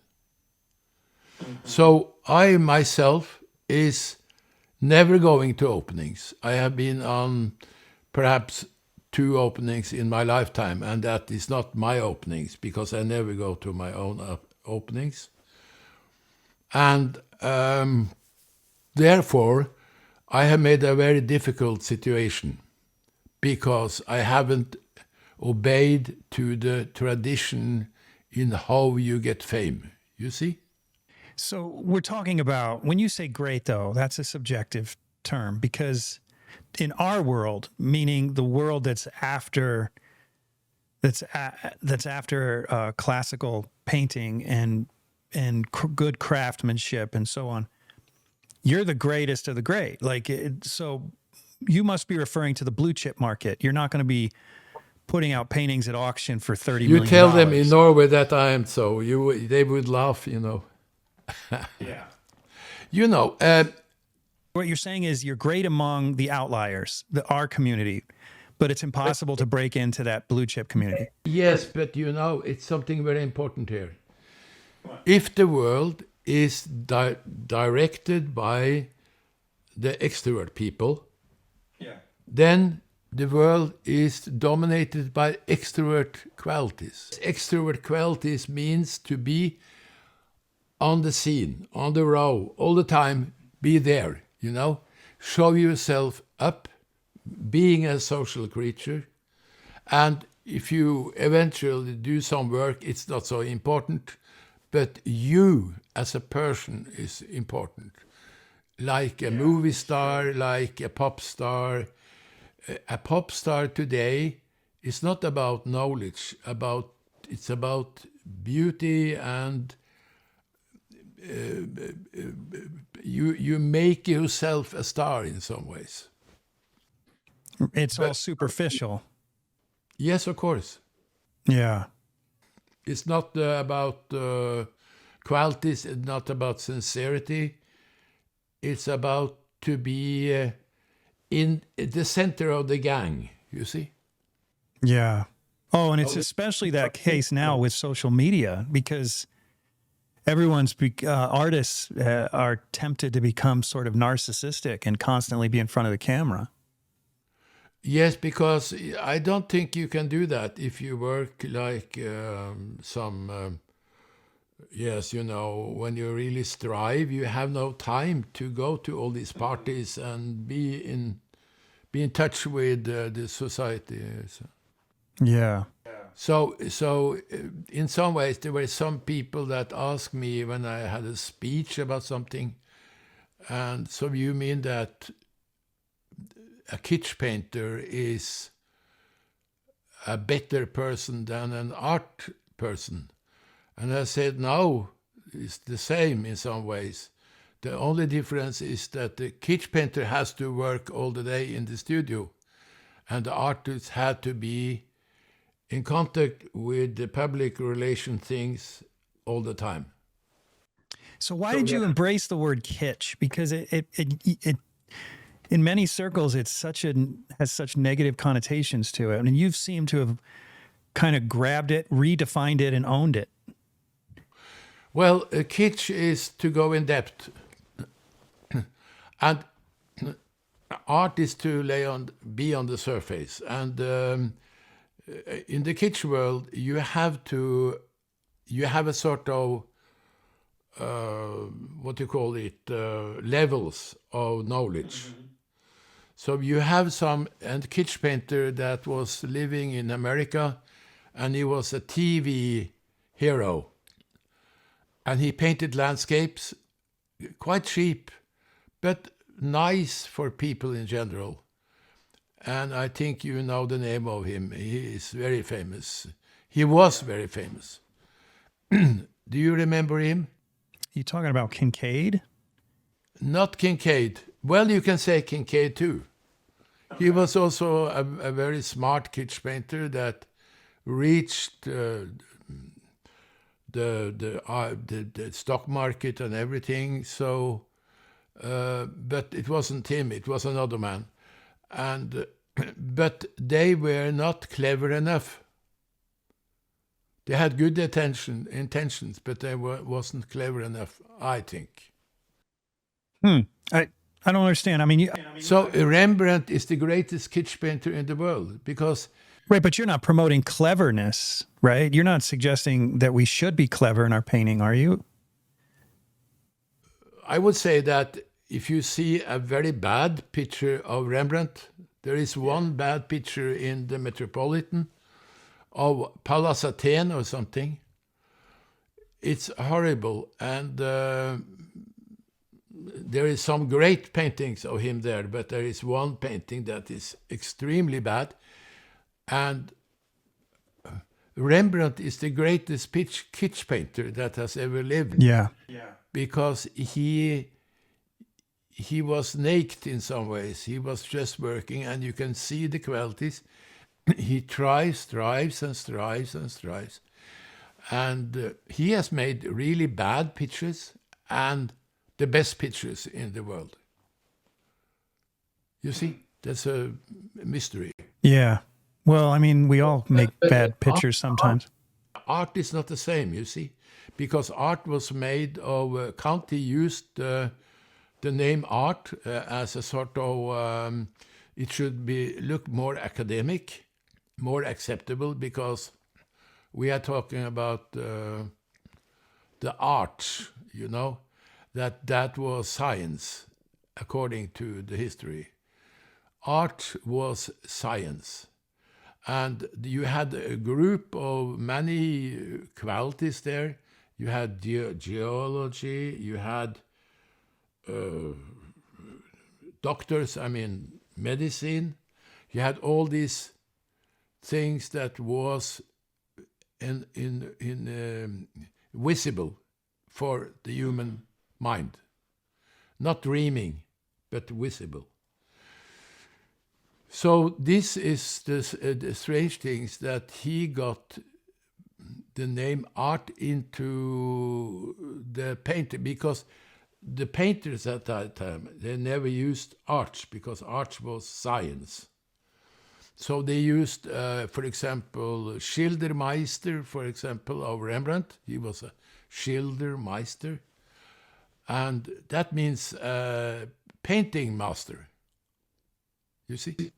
Mm-hmm. So I myself is never going to openings. I have been on perhaps 2 openings in my lifetime, and that is not my openings because I never go to my own openings. And therefore, I have made a very difficult situation because I haven't obeyed to the tradition in how you get fame. You see? So we're talking about, when you say great, though, that's a subjective term, because in our world, meaning the world that's after classical painting and good craftsmanship and so on, you're the greatest of the great. So you must be referring to the blue chip market. You're not going to be putting out paintings at auction for $30 million. You tell them in Norway that I am so. They would laugh, Yeah. What you're saying is you're great among the outliers, our community, but it's impossible to break into that blue chip community. Yes, but it's something very important here. If the world is directed by the extrovert people, then the world is dominated by extrovert qualities. Extrovert qualities means to be on the scene, on the row, all the time, be there, show yourself up, being a social creature. And if you eventually do some work, it's not so important, but you as a person is important. Like a movie star, like a pop star. A pop star today is not about knowledge, it's about beauty, and you make yourself a star in some ways. It's all superficial. Yes, of course. Yeah. It's not about qualities, it's not about sincerity. It's about to be in the center of the gang, you see? Yeah. Oh, and it's especially that case now with social media, because artists are tempted to become sort of narcissistic and constantly be in front of the camera. Yes, because I don't think you can do that if you work like when you really strive, you have no time to go to all these parties and be in touch with the society. Yeah. So in some ways, there were some people that asked me when I had a speech about something, and so you mean that a kitsch painter is a better person than an art person? And I said, no, it's the same in some ways. The only difference is that the kitsch painter has to work all the day in the studio, and the artist had to be in contact with the public relation things all the time. So why did you embrace the word kitsch? Because it in many circles, has such negative connotations to it. I mean, you've seemed to have kind of grabbed it, redefined it, and owned it. Well, kitsch is to go in depth. And art is to be on the surface. And in the kitsch world, you have a sort of, levels of knowledge. Mm-hmm. So you have and kitsch painter that was living in America, and he was a TV hero. And he painted landscapes, quite cheap, but nice for people in general. And I think you know the name of him. He is very famous. He was very famous. Do you remember him? You talking about Kincaid? Not Kincaid. Well, you can say Kincaid too. Okay. He was also a very smart kitsch painter that reached the stock market and everything. So, but it wasn't him. It was another man. And but they were not clever enough. They had good intentions, but they wasn't clever enough, I think. I don't understand. I mean, so Rembrandt is the greatest kitsch painter in the world because. Right, but you're not promoting cleverness, right? You're not suggesting that we should be clever in our painting, are you? I would say that if you see a very bad picture of Rembrandt, there is one bad picture in the Metropolitan, of Pallas Athene or something. It's horrible, and there is some great paintings of him there, but there is one painting that is extremely bad, and Rembrandt is the greatest kitsch painter that has ever lived. Yeah. Because he was naked in some ways. He was just working, and you can see the qualities. He strives, and he has made really bad pictures and the best pictures in the world. You see, that's a mystery. Yeah. Well, I mean, we all make bad pictures sometimes. Art is not the same, you see, because art was made of, Kant, he used the name art as a sort of, it should look more academic, more acceptable, because we are talking about the arts, you know, that was science, according to the history. Art was science. And you had a group of many qualities there. You had geology, you had doctors, I mean, medicine. You had all these things that was visible for the human mind. Not dreaming, but visible. So this is the strange things that he got the name art into the painter, because the painters at that time, they never used art, because art was science. So they used, for example, Schildermeister, for example, of Rembrandt. He was a Schildermeister. And that means painting master. You see?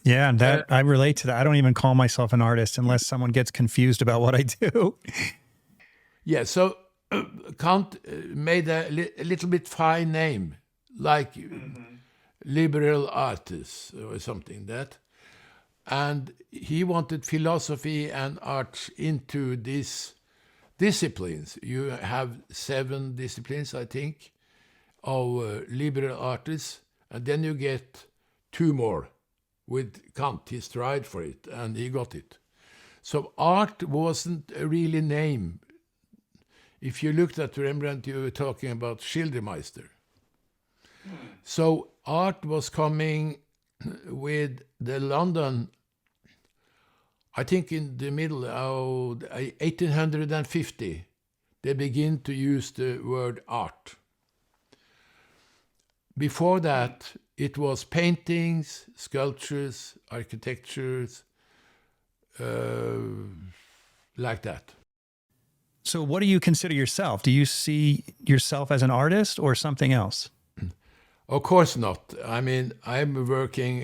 Yeah, and that I relate to that. I don't even call myself an artist unless someone gets confused about what I do. Yeah, so Kant made a little bit fine name, like liberal artist or something that. And he wanted philosophy and art into these disciplines. You have 7 disciplines, I think, of liberal artists, and then you get 2 more. With Kant, he tried for it, and he got it. So art wasn't a really name. If you looked at Rembrandt, you were talking about Schildermeister. So art was coming with the London, I think in the middle of 1850, they begin to use the word art. Before that, it was paintings, sculptures, architectures, like that. So what do you consider yourself? Do you see yourself as an artist or something else? Of course not. I mean, I'm working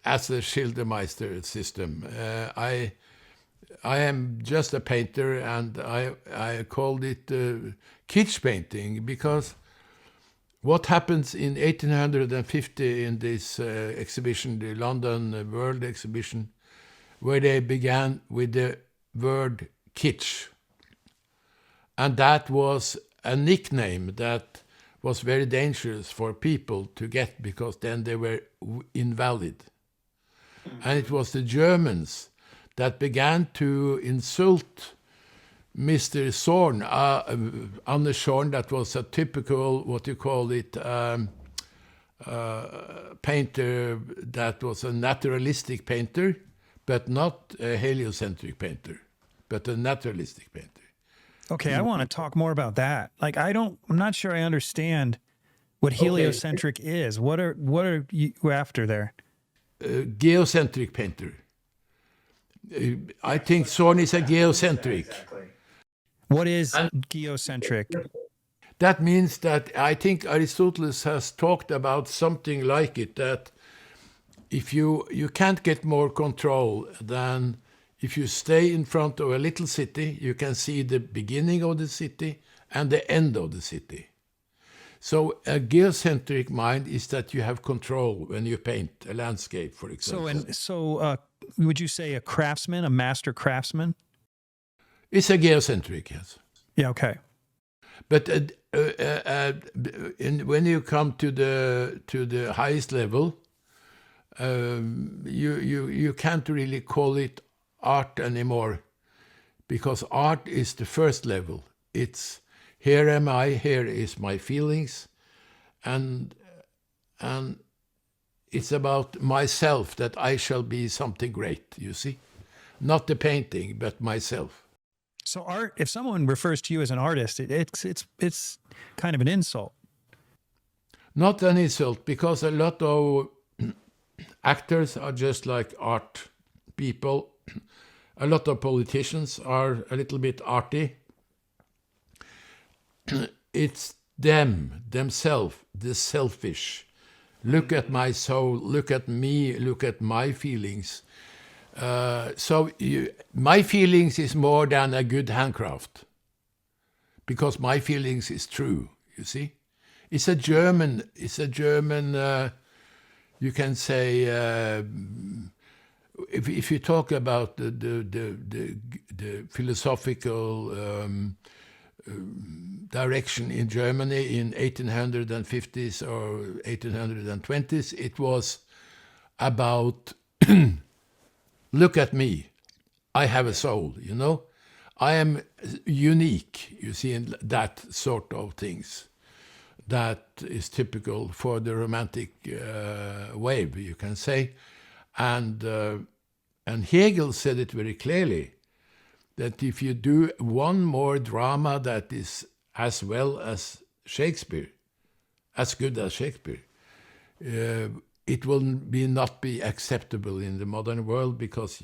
as a Schildermeister system. I am just a painter, and I called it kitsch painting, because what happens in 1850 in this exhibition, the London World Exhibition, where they began with the word kitsch. And that was a nickname that was very dangerous for people to get, because then they were invalid. And it was the Germans that began to insult Mr. Zorn, Anders Zorn, that was a typical, what you call it, painter that was a naturalistic painter, but not a heliocentric painter, but a naturalistic painter. Okay, I want to talk more about that. Like, I'm not sure I understand what heliocentric is. What are you after there? Geocentric painter. I think Zorn is a geocentric. What is geocentric? That means that I think Aristotle has talked about something like it, that if you can't get more control than if you stay in front of a little city, you can see the beginning of the city and the end of the city. So a geocentric mind is that you have control when you paint a landscape, for example. So would you say a craftsman, a master craftsman? It's a geocentric, yes. Yeah. Okay. But when you come to the highest level, you can't really call it art anymore, because art is the first level. It's here am I, here is my feelings, and it's about myself, that I shall be something great, you see? Not the painting, but myself. So art, if someone refers to you as an artist, it's kind of an insult. Not an insult, because a lot of actors are just like art people. A lot of politicians are a little bit arty. It's themselves, the selfish. Look at my soul, look at me, look at my feelings. My feelings is more than a good handcraft, because my feelings is true, you see? It's a German, you can say, if you talk about the philosophical direction in Germany in 1850s or 1820s, it was about look at me, I have a soul, you know? I am unique, you see, in that sort of things. That is typical for the romantic wave, you can say. And Hegel said it very clearly, that if you do one more drama that is as well as Shakespeare, as good as Shakespeare, it will not be acceptable in the modern world, because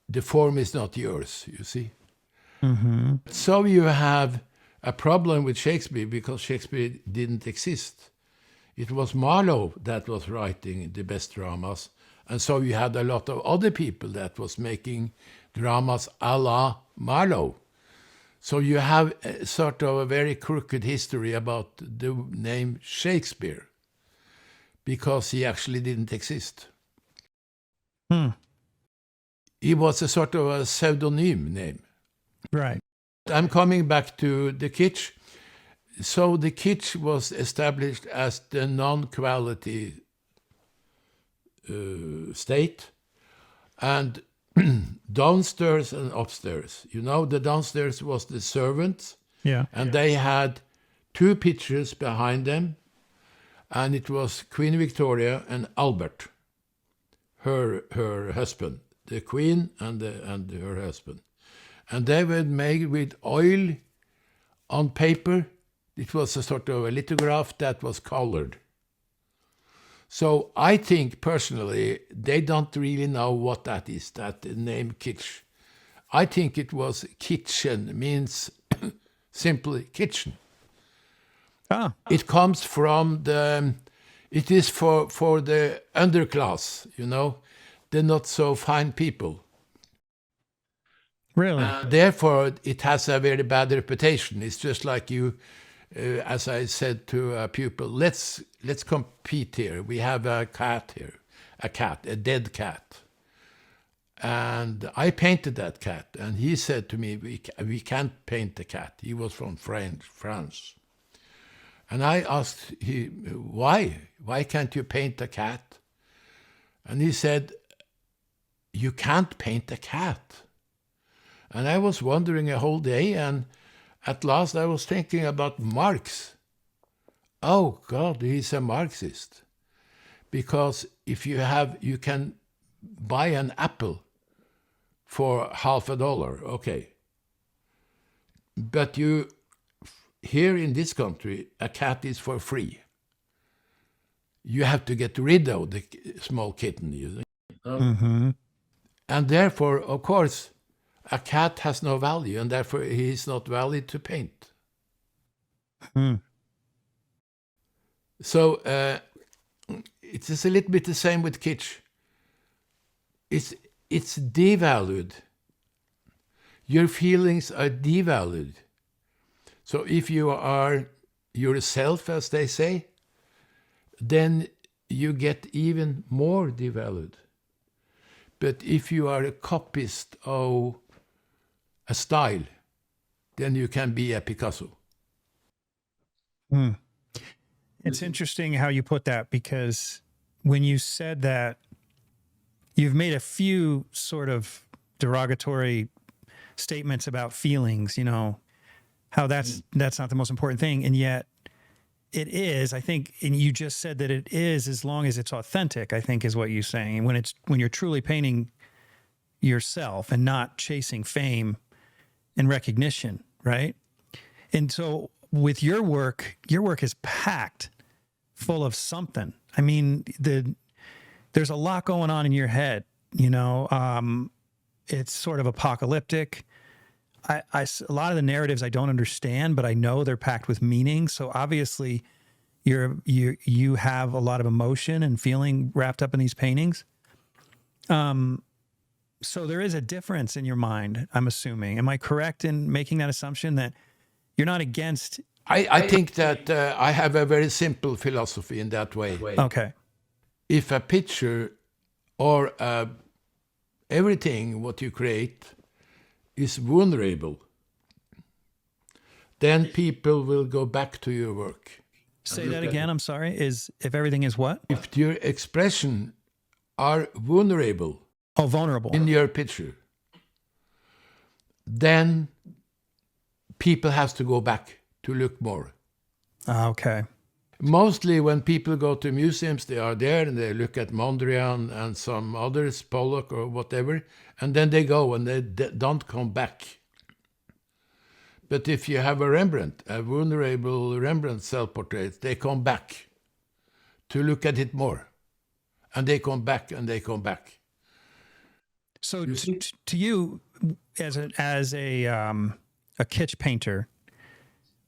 the form is not yours, you see. Mm-hmm. So you have a problem with Shakespeare, because Shakespeare didn't exist. It was Marlowe that was writing the best dramas, and so you had a lot of other people that was making dramas a la Marlowe. So you have a sort of a very crooked history about the name Shakespeare, because he actually didn't exist. He was a sort of a pseudonym name. Right. I'm coming back to the kitsch. So the kitsch was established as the non-quality state, and downstairs and upstairs. You know, the downstairs was the servants, Yeah. and they had two pictures behind them, and it was Queen Victoria and Albert, her husband, the Queen and her husband. And they were made with oil on paper. It was a sort of a lithograph that was colored. So I think, personally, they don't really know what that is, that name kitsch. I think it was kitchen, means simply kitchen. Ah. It comes from it is for the underclass, you know, the not so fine people. Really? Therefore, it has a very bad reputation. It's just like you, as I said to a pupil, let's compete here. We have a cat here, a dead cat. And I painted that cat, and he said to me, we can't paint the cat. He was from France. And I asked him, why? Why can't you paint a cat? And he said, you can't paint a cat. And I was wondering a whole day, and at last I was thinking about Marx. Oh God, he's a Marxist. Because if you can buy an apple for $50, okay. But here in this country, a cat is for free. You have to get rid of the small kitten, you know? Mm-hmm. And therefore, of course, a cat has no value, and therefore he is not valid to paint. So it is a little bit the same with kitsch. It's devalued. Your feelings are devalued. So if you are yourself, as they say, then you get even more devalued. But if you are a copyist of a style, then you can be a Picasso. It's interesting how you put that, because when you said that, you've made a few sort of derogatory statements about feelings, you know, how that's not the most important thing. And yet it is, I think, and you just said that it is, as long as it's authentic, I think is what you're saying. And when you're truly painting yourself and not chasing fame and recognition, right? And so with your work is packed full of something. I mean, there's a lot going on in your head, you know. It's sort of apocalyptic. A lot of the narratives I don't understand, but I know they're packed with meaning. So obviously you have a lot of emotion and feeling wrapped up in these paintings. So there is a difference in your mind, I'm assuming. Am I correct in making that assumption that you're not against? I think that I have a very simple philosophy in that way. Okay. If a picture or everything what you create is vulnerable, then people will go back to your work. Say that again, I'm sorry. If everything is what? If your expression are vulnerable Oh, vulnerable. in your picture, then people have to go back to look more. Okay. Mostly when people go to museums, they are there and they look at Mondrian and some others, Pollock or whatever, and then they go and they don't come back. But if you have a Rembrandt, a vulnerable Rembrandt self-portrait, they come back to look at it more. And they come back and they come back. So to you, as a kitsch painter,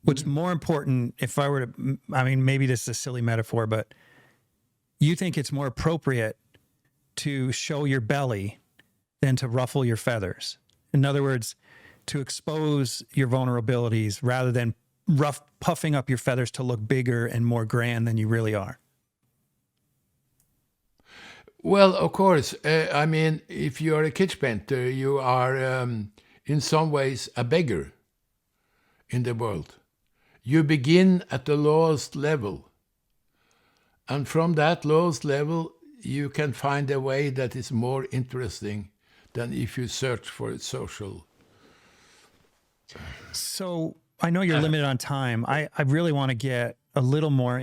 what's more important, if I were to, I mean, maybe this is a silly metaphor, but you think it's more appropriate to show your belly than to ruffle your feathers. In other words, to expose your vulnerabilities rather than puffing up your feathers to look bigger and more grand than you really are. Well, of course. I mean, if you are a kitsch painter, you are in some ways a beggar in the world. You begin at the lowest level. And from that lowest level, you can find a way that is more interesting than if you search for it social. So I know you're limited on time. I really want to get a little more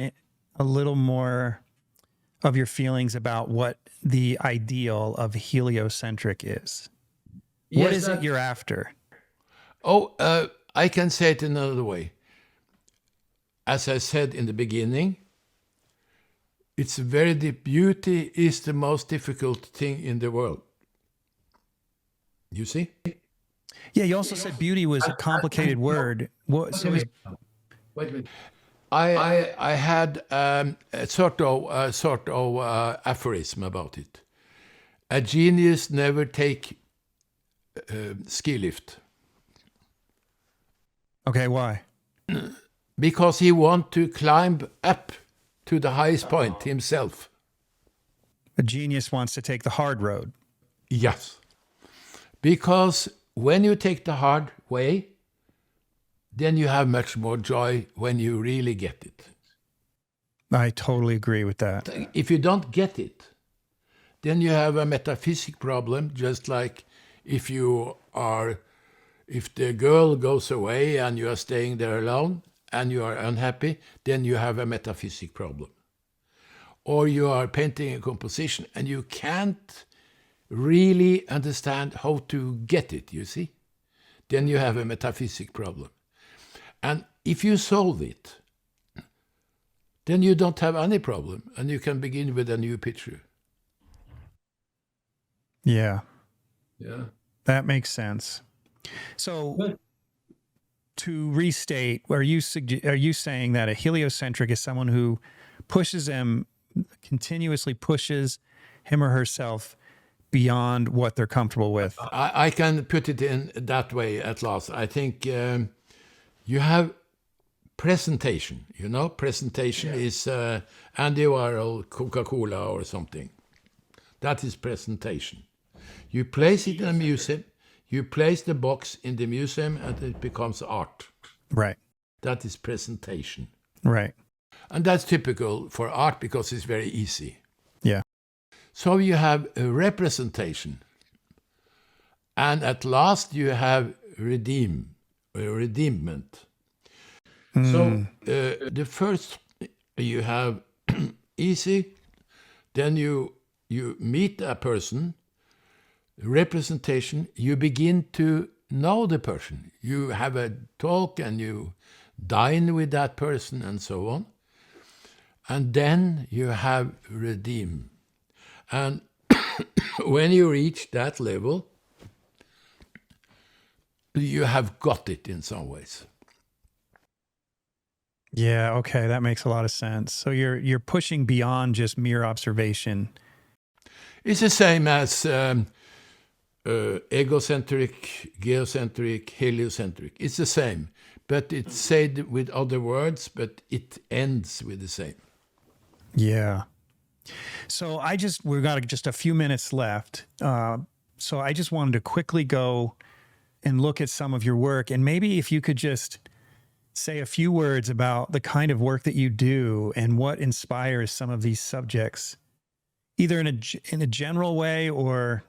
of your feelings about what the ideal of heliocentric is. What is it you're after? Oh, I can say it another way. As I said in the beginning, it's very deep. Beauty is the most difficult thing in the world. You see? Yeah, you also said beauty was a complicated word. What? So Wait a minute. I had a sort of aphorism about it. A genius never take ski lift. Okay, why? Because he want to climb up to the highest point himself. A genius wants to take the hard road. Yes. Because when you take the hard way, then you have much more joy when you really get it. I totally agree with that. If you don't get it, then you have a metaphysic problem, just like if the girl goes away and you are staying there alone and you are unhappy, then you have a metaphysic problem. Or you are painting a composition and you can't really understand how to get it, you see? Then you have a metaphysic problem. And if you solve it, then you don't have any problem and you can begin with a new picture. Yeah. Yeah. That makes sense. So to restate, are you saying that a heliocentric is someone who continuously pushes him or herself beyond what they're comfortable with? I can put it in that way at last. I think you have presentation. You know, presentation is Andy Warhol, Coca-Cola or something. That is presentation. You place it in a museum, you place the box in the museum, and it becomes art. Right. That is presentation. Right. And that's typical for art because it's very easy. Yeah. So you have a representation. And at last you have redeemment. So the first you have easy, then you meet a person, representation, you begin to know the person. You have a talk and you dine with that person and so on. And then you have redeem. And when you reach that level, you have got it in some ways. Yeah. Okay. That makes a lot of sense. So you're pushing beyond just mere observation. It's the same as egocentric, geocentric, heliocentric. It's the same, but it's said with other words, but it ends with the same. Yeah. So we've got just a few minutes left. So I just wanted to quickly go and look at some of your work. And maybe if you could just say a few words about the kind of work that you do and what inspires some of these subjects, either in a general way or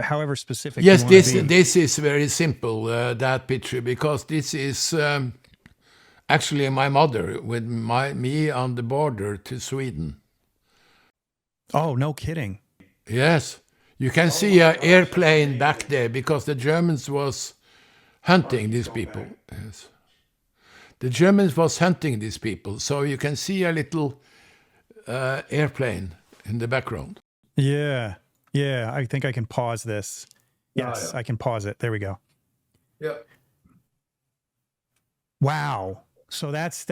however specific. Yes, you want to be. this is very simple, that picture, because this is actually my mother with me on the border to Sweden. Oh, no kidding. Yes, you can see an airplane back there because the Germans was hunting these people. Yes. The Germans was hunting these people, so you can see a little airplane in the background. Yeah. Yeah. I think I can pause this. Yes, I can pause it. There we go. Yeah. Wow. So that's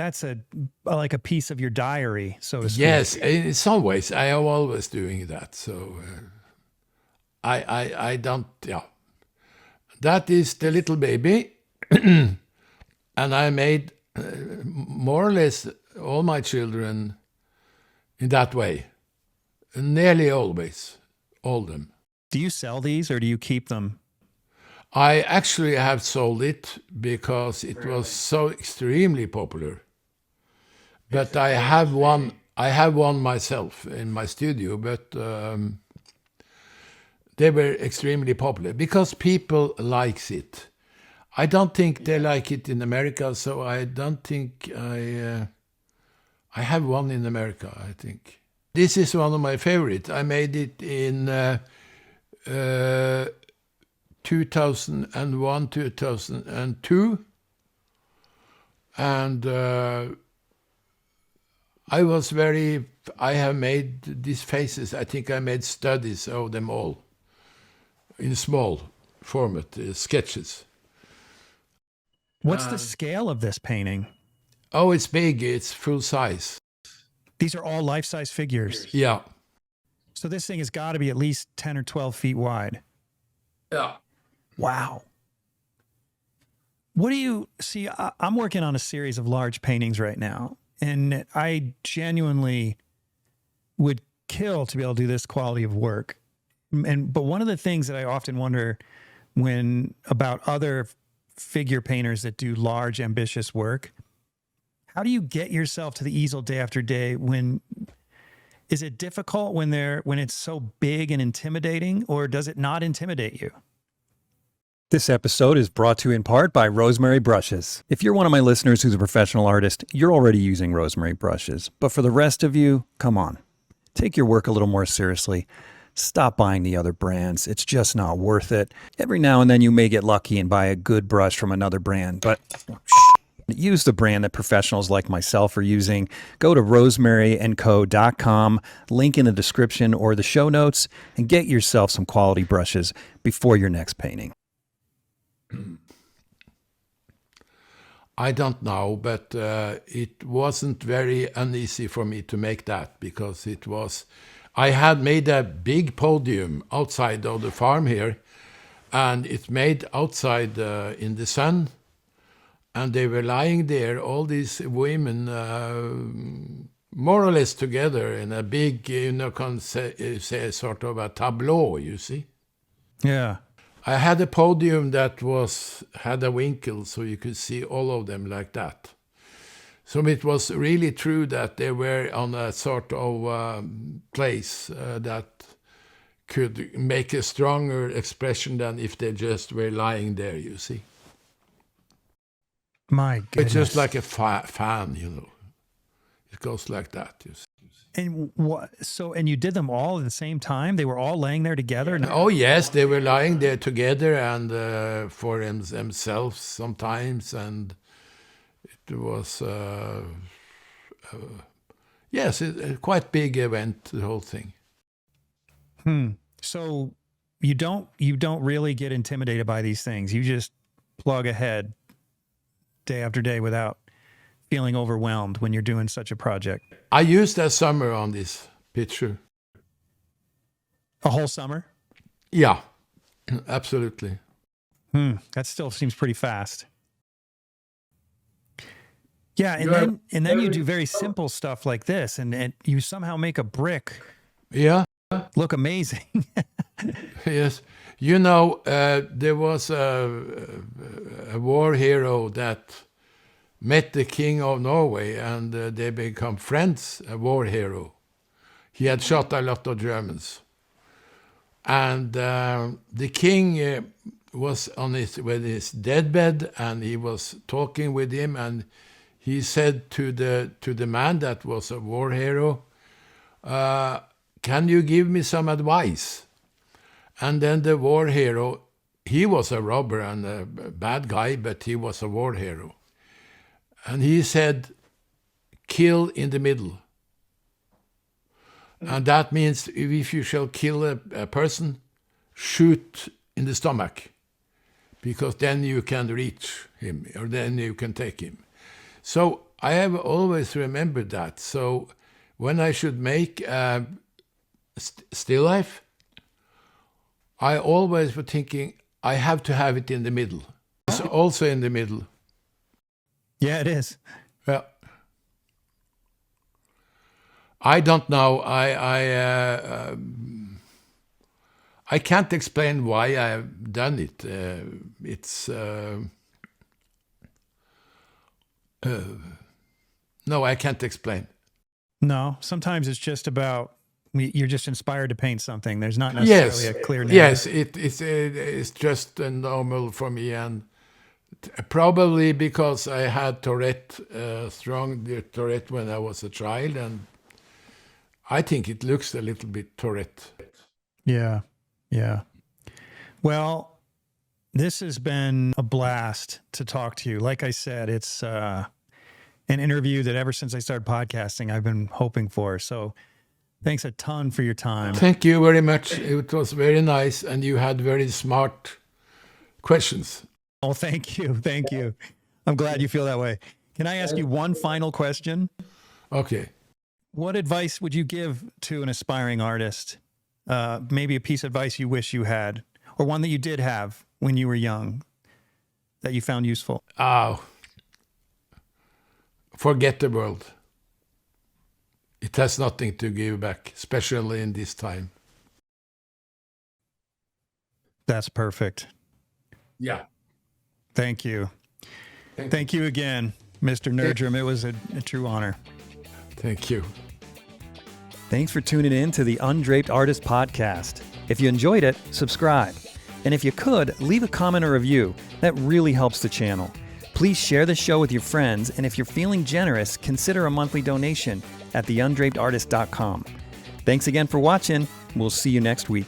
like a piece of your diary, so to speak. Yes, in some ways I am always doing that. So I don't. Yeah, that is the little baby, and I made more or less all my children in that way. Nearly always, all of them. Do you sell these or do you keep them? I actually have sold it because it was so extremely popular. But I have one myself in my studio, but they were extremely popular because people likes it. I don't think they like it in America, so I don't think I have one in America, I think. This is one of my favorites. I made it in 2001, 2002. And I have made these faces, I think I made studies of them all in small format, sketches. What's the scale of this painting? Oh, it's big, it's full size. These are all life-size figures. Yeah. So this thing has got to be at least 10 or 12 feet wide. Yeah. Wow. What do you see? I'm working on a series of large paintings right now, and I genuinely would kill to be able to do this quality of work. But one of the things that I often wonder about other figure painters that do large, ambitious work, how do you get yourself to the easel day after day? Is it difficult when it's so big and intimidating, or does it not intimidate you? This episode is brought to you in part by Rosemary Brushes. If you're one of my listeners who's a professional artist, you're already using Rosemary brushes. But for the rest of you, come on. Take your work a little more seriously. Stop buying the other brands. It's just not worth it. Every now and then you may get lucky and buy a good brush from another brand, but use the brand that professionals like myself are using. Go to rosemaryandco.com, link in the description or the show notes, and get yourself some quality brushes before your next painting. I don't know, but it wasn't very uneasy for me to make that because I had made a big podium outside of the farm here, and it's made outside in the sun, and they were lying there, all these women, more or less together in a big, say sort of a tableau, you see. Yeah. I had a podium that had a winkle, so you could see all of them like that. So it was really true that they were on a sort of place that could make a stronger expression than if they just were lying there, you see. My goodness. It's just like a fan, you know. It goes like that, you see. And and you did them all at the same time? They were all laying there together? Oh, yes, they were lying there together and for themselves sometimes, and it was, yes, a quite big event, the whole thing. So you don't really get intimidated by these things. You just plug ahead day after day without feeling overwhelmed when you're doing such a project. I used that summer on this picture. A whole summer? Yeah, absolutely. That still seems pretty fast. Yeah, and then you do very simple stuff like this, and you somehow make a brick look amazing. Yes. You know, there was a war hero that met the king of Norway, and they become friends, a war hero. He had shot a lot of Germans. And the king was on his deathbed, and he was talking with him, and he said to the man that was a war hero, can you give me some advice? And then the war hero, he was a robber and a bad guy, but he was a war hero. And he said, kill in the middle. And that means if you shall kill a person, shoot in the stomach, because then you can reach him, or then you can take him. So I have always remembered that. So when I should make a still life, I always was thinking, I have to have it in the middle. It's also in the middle. Yeah, it is. Yeah. I don't know. I can't explain why I've done it. No, I can't explain. No, sometimes it's just about you're just inspired to paint something. There's not necessarily a clear narrative. Yes, it's just normal for me, and probably because I had Tourette, strong Tourette when I was a child, and I think it looks a little bit Tourette. Yeah. Well, this has been a blast to talk to you. Like I said, it's an interview that ever since I started podcasting, I've been hoping for. So thanks a ton for your time. Thank you very much. It was very nice, and you had very smart questions. Oh, thank you. Thank you. I'm glad you feel that way. Can I ask you one final question? Okay. What advice would you give to an aspiring artist? Maybe a piece of advice you wish you had, or one that you did have when you were young that you found useful? Oh, forget the world. It has nothing to give back, especially in this time. That's perfect. Yeah. Thank you. Thank you again, Mr. Nerdrum. It was a true honor. Thank you. Thanks for tuning in to the Undraped Artist Podcast. If you enjoyed it, subscribe. And if you could, leave a comment or review. That really helps the channel. Please share the show with your friends, and if you're feeling generous, consider a monthly donation at theundrapedartist.com. Thanks again for watching. We'll see you next week.